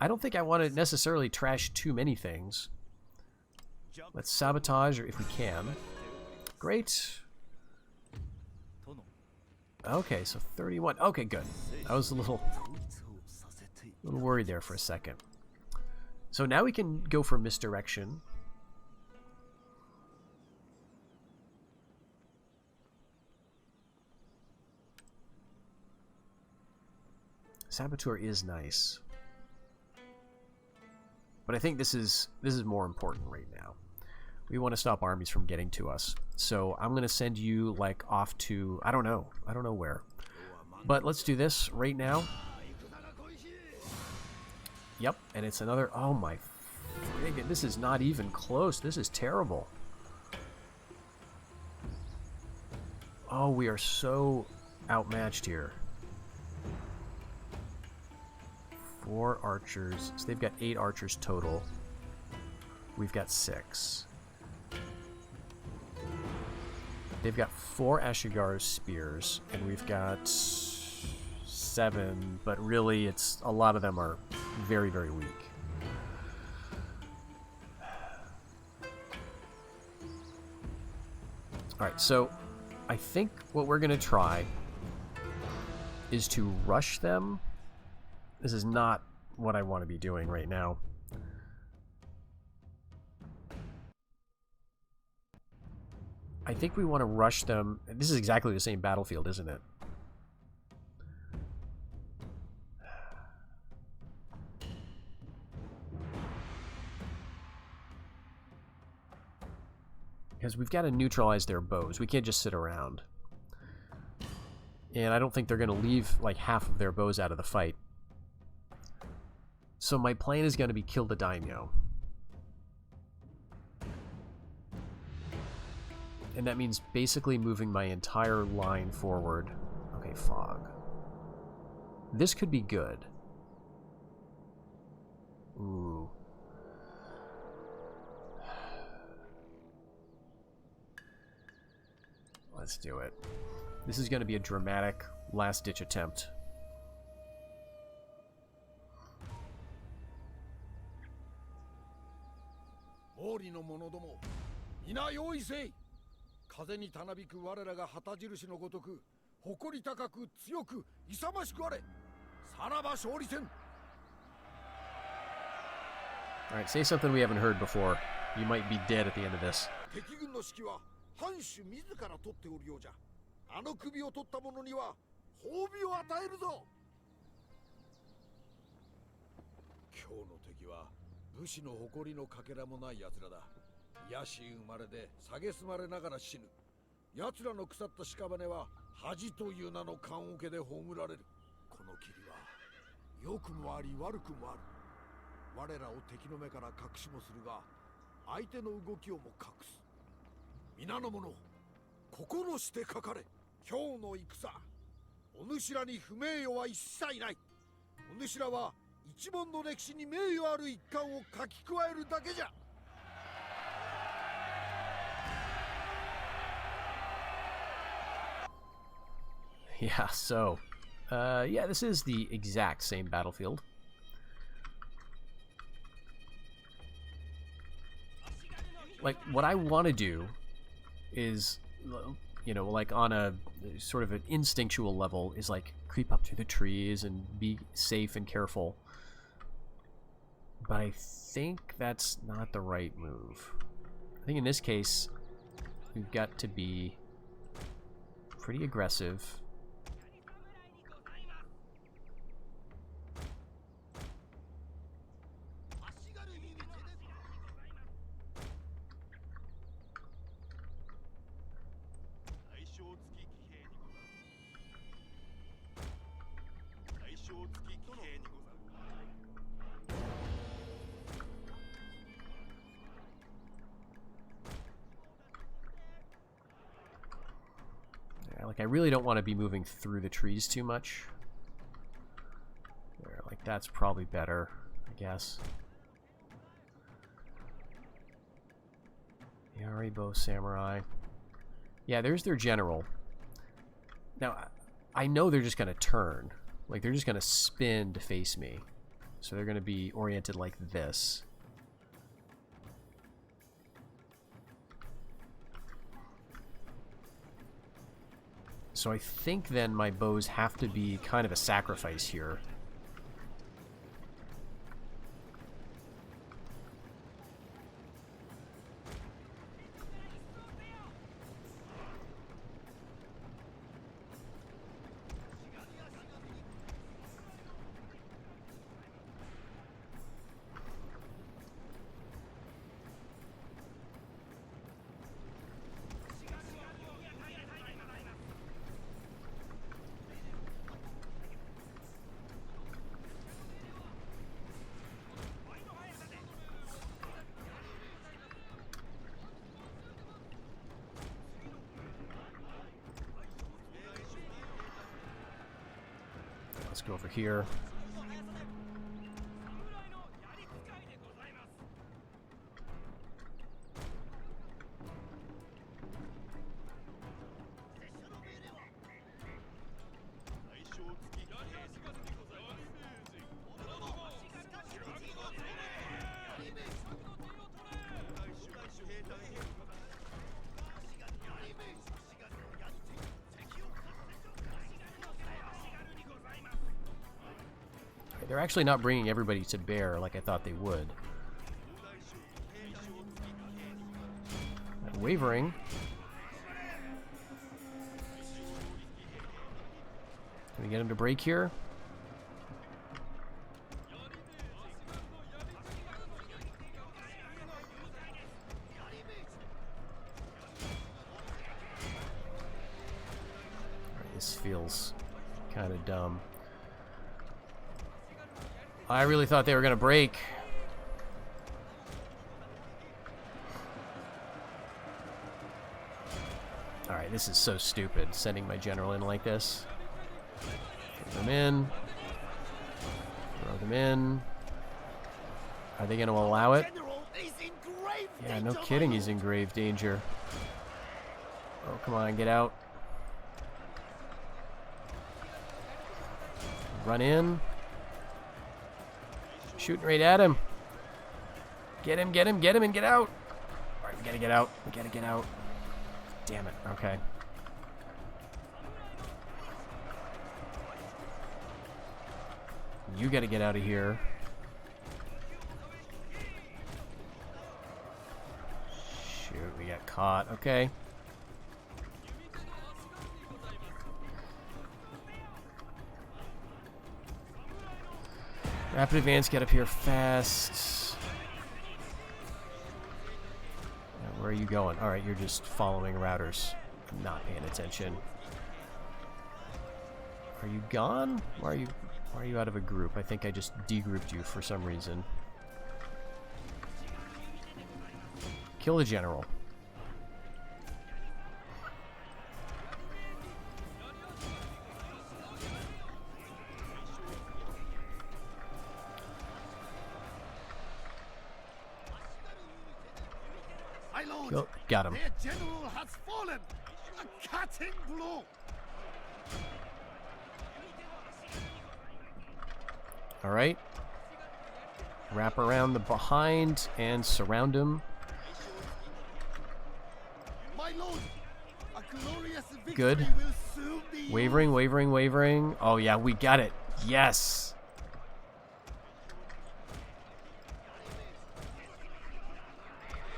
I don't think I want to necessarily trash too many things. Let's sabotage, or if we can. Great. Okay, so 31. Okay, good. I was a little worried there for a second. So now we can go for misdirection. Saboteur is nice, but I think this is more important right now. We want to stop armies from getting to us, so I'm gonna send you like off to I don't know where, but let's do this right now. Yep, and it's another. Oh my friggin', this is not even close. This is terrible. Oh, we are so outmatched here. 4 archers. So they've got 8 archers total. We've got 6. They've got 4 Ashigaru spears, and we've got 7, but really it's a lot of them are very, very weak. Alright, so I think what we're going to try is to rush them. This is not what I want to be doing right now. I think we want to rush them. This is exactly the same battlefield, isn't it? Because we've got to neutralize their bows. We can't just sit around. And I don't think they're going to leave like half of their bows out of the fight. So my plan is going to be kill the daimyo. And that means basically moving my entire line forward. Okay, fog. This could be good. Ooh. Let's do it. This is going to be a dramatic last-ditch attempt.
Moriの者ども、皆用意せい。風にたなびく我らが旗印のごとく、誇り高く強く勇ましくあれ。さらば勝利戦。
Alright, say something we haven't heard before. You might be dead at the end of this.
敵軍の指揮は藩主自ら取っておるようじゃ。あの首を取った者には褒美を与えるぞ。今日の敵は武士の誇りのかけらもない奴らだ。野心生まれで蔑まれながら死ぬ。奴らの腐った屍は恥という名の棺桶で葬られる。この霧は良くもあり悪くもある。我らを敵の目から隠しもするが、相手の動きをも隠す。皆の者、心してかかれ。今日の戦、お主らに不名誉は一切ない。お主らは一門の歴史に名誉ある一環を書き加えるだけじゃ。
Yeah, so Yeah, this is the exact same battlefield. Like, what I want to do is, you know, like on a sort of an instinctual level, is like creep up through the trees and be safe and careful. But I think that's not the right move. I think in this case, we've got to be pretty aggressive. Like, I really don't want to be moving through the trees too much. There, like, that's probably better, I guess. Yari Bow Samurai. Yeah, there's their general. Now, I know they're just going to turn. Like, they're just going to spin to face me. So they're going to be oriented like this. So I think then my bows have to be kind of a sacrifice here. Let's go over here. They're actually not bringing everybody to bear like I thought they would. Wavering. Can we get him to break here? Alright, this feels kind of dumb. I really thought they were going to break. Alright, this is so stupid, sending my general in like this. Throw them in. Throw them in. Are they going to allow it? Yeah, no kidding, he's in grave danger. Oh, come on, get out. Run in. Shooting right at him. Get him, and get out. Alright, we gotta get out. We gotta get out. Damn it. Okay. You gotta get out of here. Shoot, we got caught. Okay. Rapid advance, get up here fast. Now, where are you going? Alright, you're just following routers. Not paying attention. Are you gone? Why are you out of a group? I think I just degrouped you for some reason. Kill the general. Got him.
Their general has fallen. A cutting blow.
All right. Wrap around the behind and surround him.
My lord, a glorious victory
Good.
will soon be
Wavering, wavering, wavering. Oh, yeah, we got it. Yes.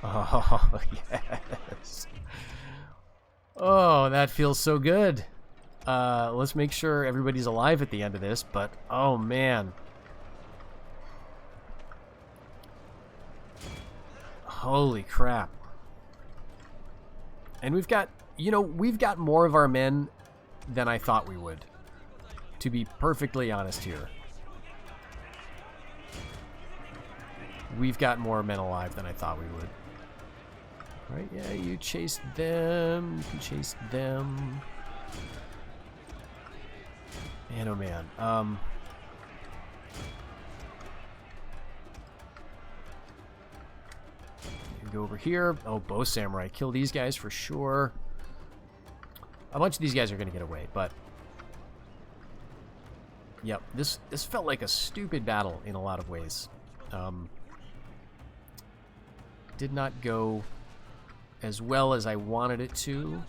Oh, yes. Oh, that feels so good. Let's make sure everybody's alive at the end of this, but oh, man. Holy crap. And we've got, you know, we've got more of our men than I thought we would, to be perfectly honest here. We've got more men alive than I thought we would. All right, yeah, you chased them. You can chase them. Man, oh man. Go over here. Oh, bow samurai. Kill these guys for sure. A bunch of these guys are going to get away, but... Yep, this felt like a stupid battle in a lot of ways. Did not go as well as I wanted it to.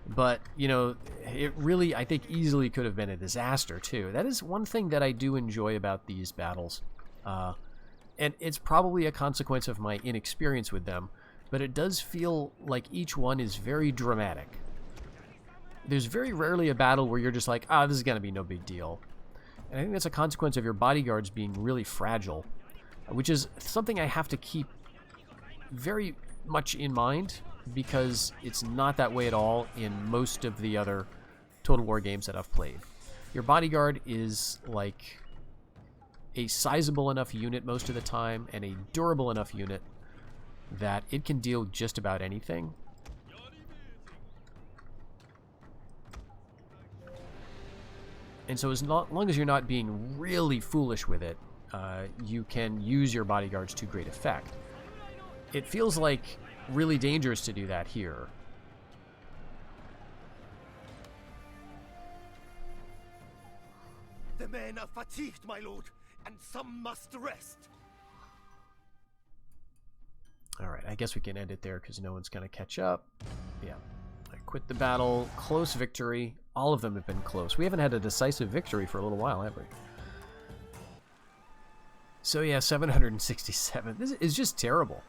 But, you know, it really, I think, easily could have been a disaster, too. That is one thing that I do enjoy about these battles. And it's probably a consequence of my inexperience with them, but it does feel like each one is very dramatic. There's very rarely a battle where you're just like, ah, this is going to be no big deal. And I think that's a consequence of your bodyguards being really fragile, which is something I have to keep very much in mind, because it's not that way at all in most of the other Total War games that I've played. Your bodyguard is like a sizable enough unit most of the time, and a durable enough unit that it can deal just about anything. And so as long as you're not being really foolish with it, you can use your bodyguards to great effect. It feels like really dangerous to do that here.
The men are fatigued, my lord, and some must rest.
Alright, I guess we can end it there because no one's going to catch up. Yeah. I quit the battle. Close victory. All of them have been close. We haven't had a decisive victory for a little while, have we? So yeah, 767. This is just terrible.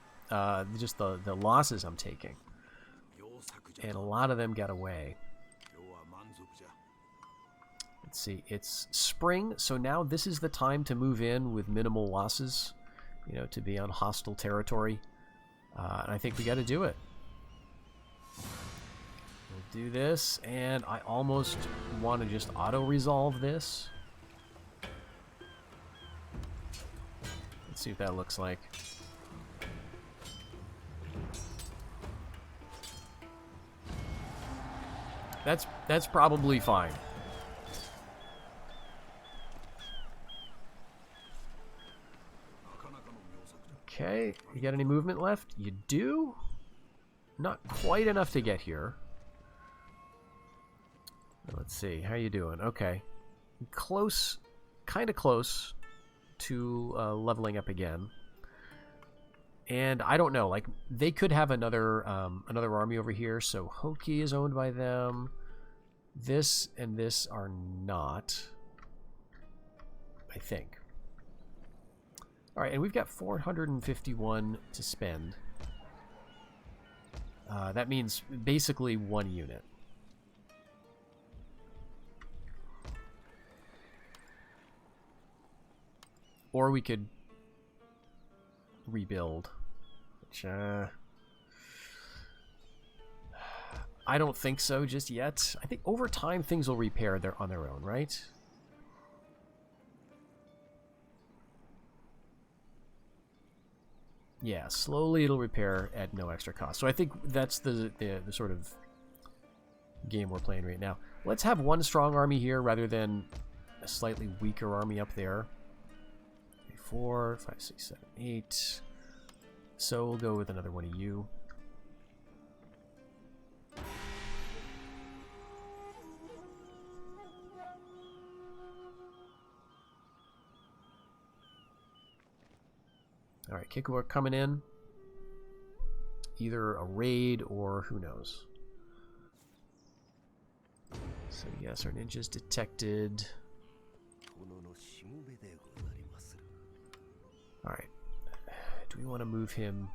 Just the losses I'm taking. And a lot of them got away. Let's see, it's spring, so now this is the time to move in with minimal losses, you know, to be on hostile territory. And I think we got to do it. We'll do this, and I almost want to just auto-resolve this. Let's see what that looks like. That's probably fine. Okay, you got any movement left? You do? Not quite enough to get here. Let's see, how you doing? Okay. Close, kind of close to leveling up again. And I don't know, like, they could have another another army over here, so Hoki is owned by them. This and this are not, I think. Alright, and we've got 451 to spend. That means basically one unit. Or we could rebuild. Which, I don't think so just yet. I think over time things will repair on their own, right? Yeah, slowly it'll repair at no extra cost. So I think that's the sort of game we're playing right now. Let's have one strong army here rather than a slightly weaker army up there. 3, 4, 5, 6, 7, 8. So we'll go with another one of you. Alright, Kikuwa coming in. Either a raid or who knows. So yes, our ninja's detected. Alright. Do we want to move him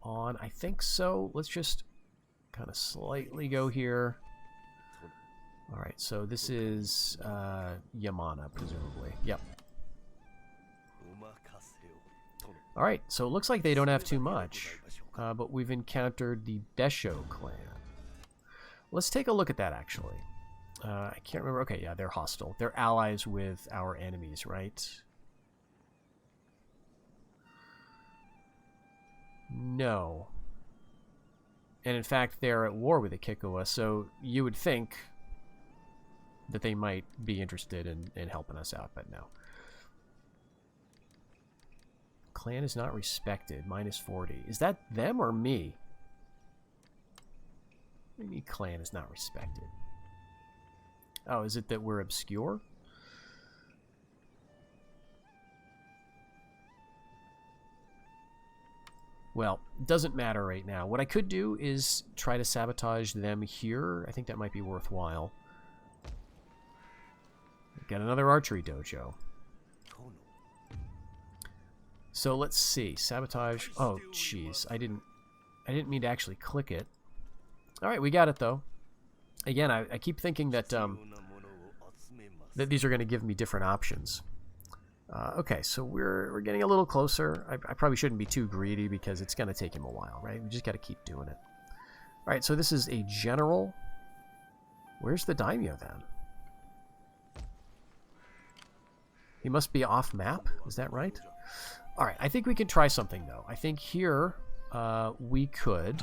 on? I think so. Let's just kind of slightly go here. Alright, so this is Yamana, presumably. Yep. Alright, so it looks like they don't have too much. But we've encountered the Besho clan. Let's take a look at that, actually. I can't remember. Okay, yeah, they're hostile. They're allies with our enemies, right? No. And in fact, they're at war with the Kikuwa, so you would think that they might be interested in helping us out, but no. Clan is not respected. Minus 40. Is that them or me? What do you mean clan is not respected? Oh, is it that we're obscure? Well, it doesn't matter right now. What I could do is try to sabotage them here. I think that might be worthwhile. Got another archery dojo. So let's see. Sabotage. Oh, jeez. I didn't mean to actually click it. All right, we got it though. Again, I keep thinking that that these are going to give me different options. Okay, so we're getting a little closer. I probably shouldn't be too greedy because it's going to take him a while, right? We just got to keep doing it. All right, so this is a general. Where's the daimyo then? He must be off map. Is that right? All right, I think we can try something though. I think here we could.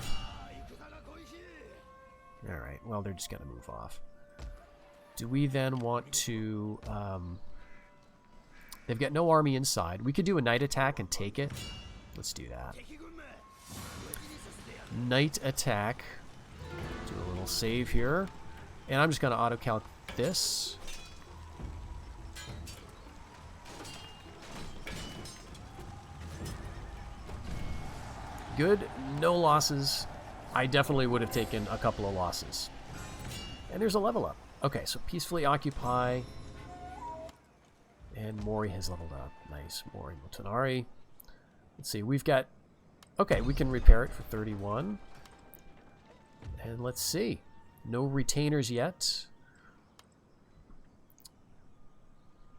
All right, well, they're just going to move off. Do we then want to... they've got no army inside. We could do a night attack and take it. Let's do that. Night attack. Do a little save here. And I'm just going to auto-calc this. Good. No losses. I definitely would have taken a couple of losses. And there's a level up. Okay, so peacefully occupy. And Mori has leveled up. Nice. Mori Motonari. Let's see. We've got... Okay, we can repair it for 31. And let's see. No retainers yet.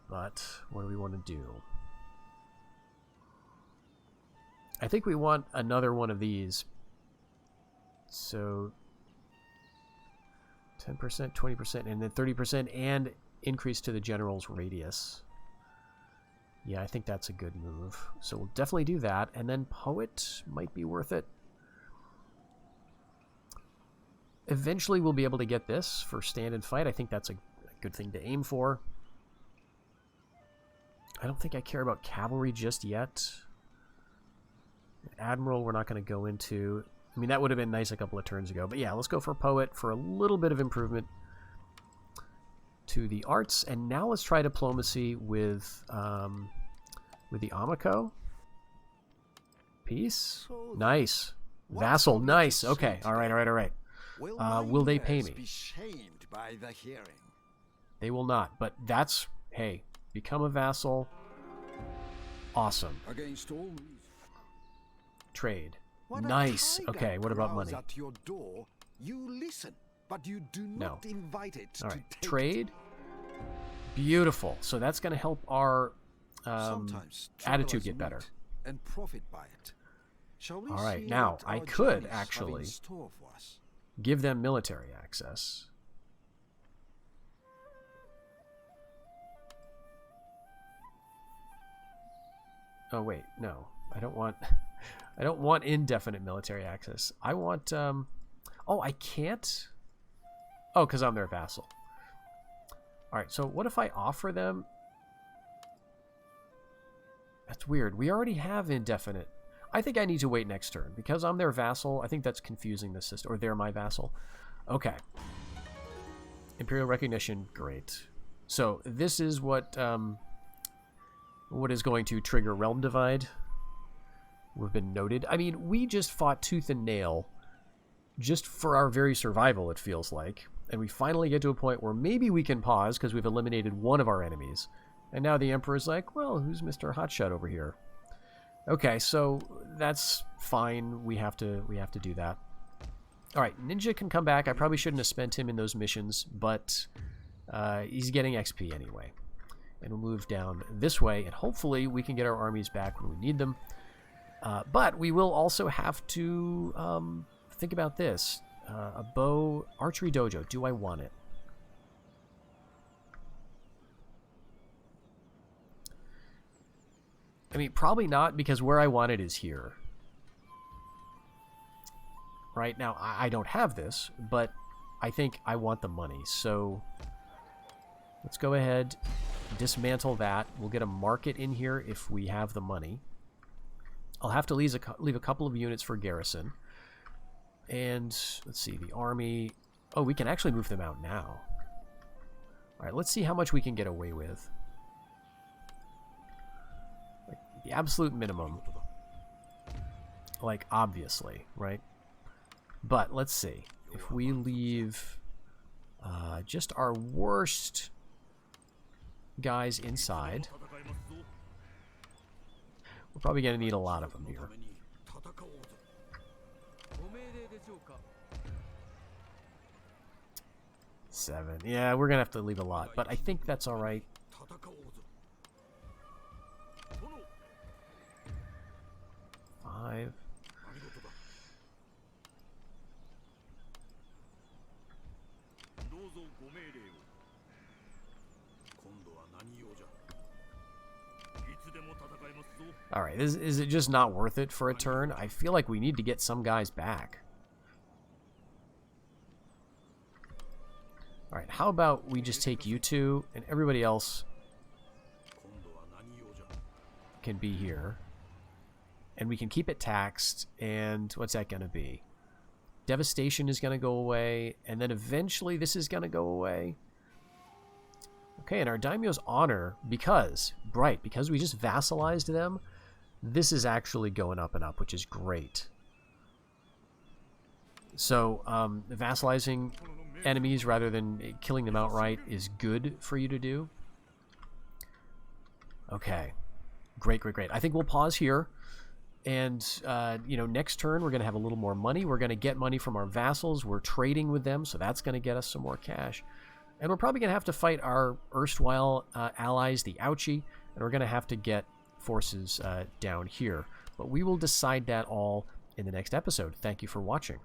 But what do we want to do? I think we want another one of these. So 10%, 20%, and then 30%, and increase to the general's radius. Yeah, I think that's a good move. So we'll definitely do that. And then Poet might be worth it. Eventually we'll be able to get this for stand and fight. I think that's a good thing to aim for. I don't think I care about cavalry just yet. Admiral we're not going to go into. I mean, that would have been nice a couple of turns ago. But yeah, let's go for Poet for a little bit of improvement to the arts. And now let's try diplomacy with the Amako. Peace. Nice. Vassal. Nice. Okay. All right, all right, all right. Will they pay me? They will not. But that's... Hey, become a vassal. Awesome. Trade. Nice. Okay, what about money?
At your door, you listen, but you do
No.
not invite it
All
to
right.
take
Trade. Beautiful. So that's going to help our
Sometimes
attitude
travelers
get better.
meet and profit by it. Shall we
All right,
see
now,
what
I
our
could
journeys have in
actually
store for us?
Give them military access. Oh wait, no. I don't want I don't want indefinite military access. I want oh, I can't. Oh, cuz I'm their vassal. All right, so what if I offer them? That's weird. We already have indefinite. I think I need to wait next turn because I'm their vassal. I think that's confusing the system, or they're my vassal. Okay. Imperial recognition, great. So this is what what is going to trigger Realm Divide will have been noted. I mean, we just fought tooth and nail just for our very survival, it feels like. And we finally get to a point where maybe we can pause because we've eliminated one of our enemies. And now the Emperor's like, well, who's Mr. Hotshot over here? Okay, so that's fine. We have to do that. All right, Ninja can come back. I probably shouldn't have spent him in those missions, but he's getting XP anyway. And we'll move down this way, and hopefully we can get our armies back when we need them. But we will also have to think about this. A bow archery dojo. Do I want it? I mean, probably not, because where I want it is here. Right now, I don't have this, but I think I want the money. So let's go ahead, dismantle that. We'll get a market in here if we have the money. I'll have to leave a couple of units for garrison. And let's see, the army. Oh, we can actually move them out now. All right, let's see how much we can get away with. Like the absolute minimum. Like, obviously, right? But let's see. If we leave just our worst guys inside, we're probably going to need a lot of them here. 7. Yeah, we're going to have to leave a lot, but I think that's all right. 5. All right, is it just not worth it for a turn? I feel like we need to get some guys back. All right, how about we just take you two and everybody else can be here. And we can keep it taxed, and what's that going to be? Devastation is going to go away, and then eventually this is going to go away. Okay, and our daimyo's honor, because we just vassalized them, this is actually going up and up, which is great. So, vassalizing enemies rather than killing them outright is good for you to do. Okay. Great, great, great. I think we'll pause here. And, you know, next turn we're going to have a little more money. We're going to get money from our vassals. We're trading with them, so that's going to get us some more cash. And we're probably going to have to fight our erstwhile allies, the Ouchie, and we're going to have to get forces down here. But we will decide that all in the next episode. Thank you for watching.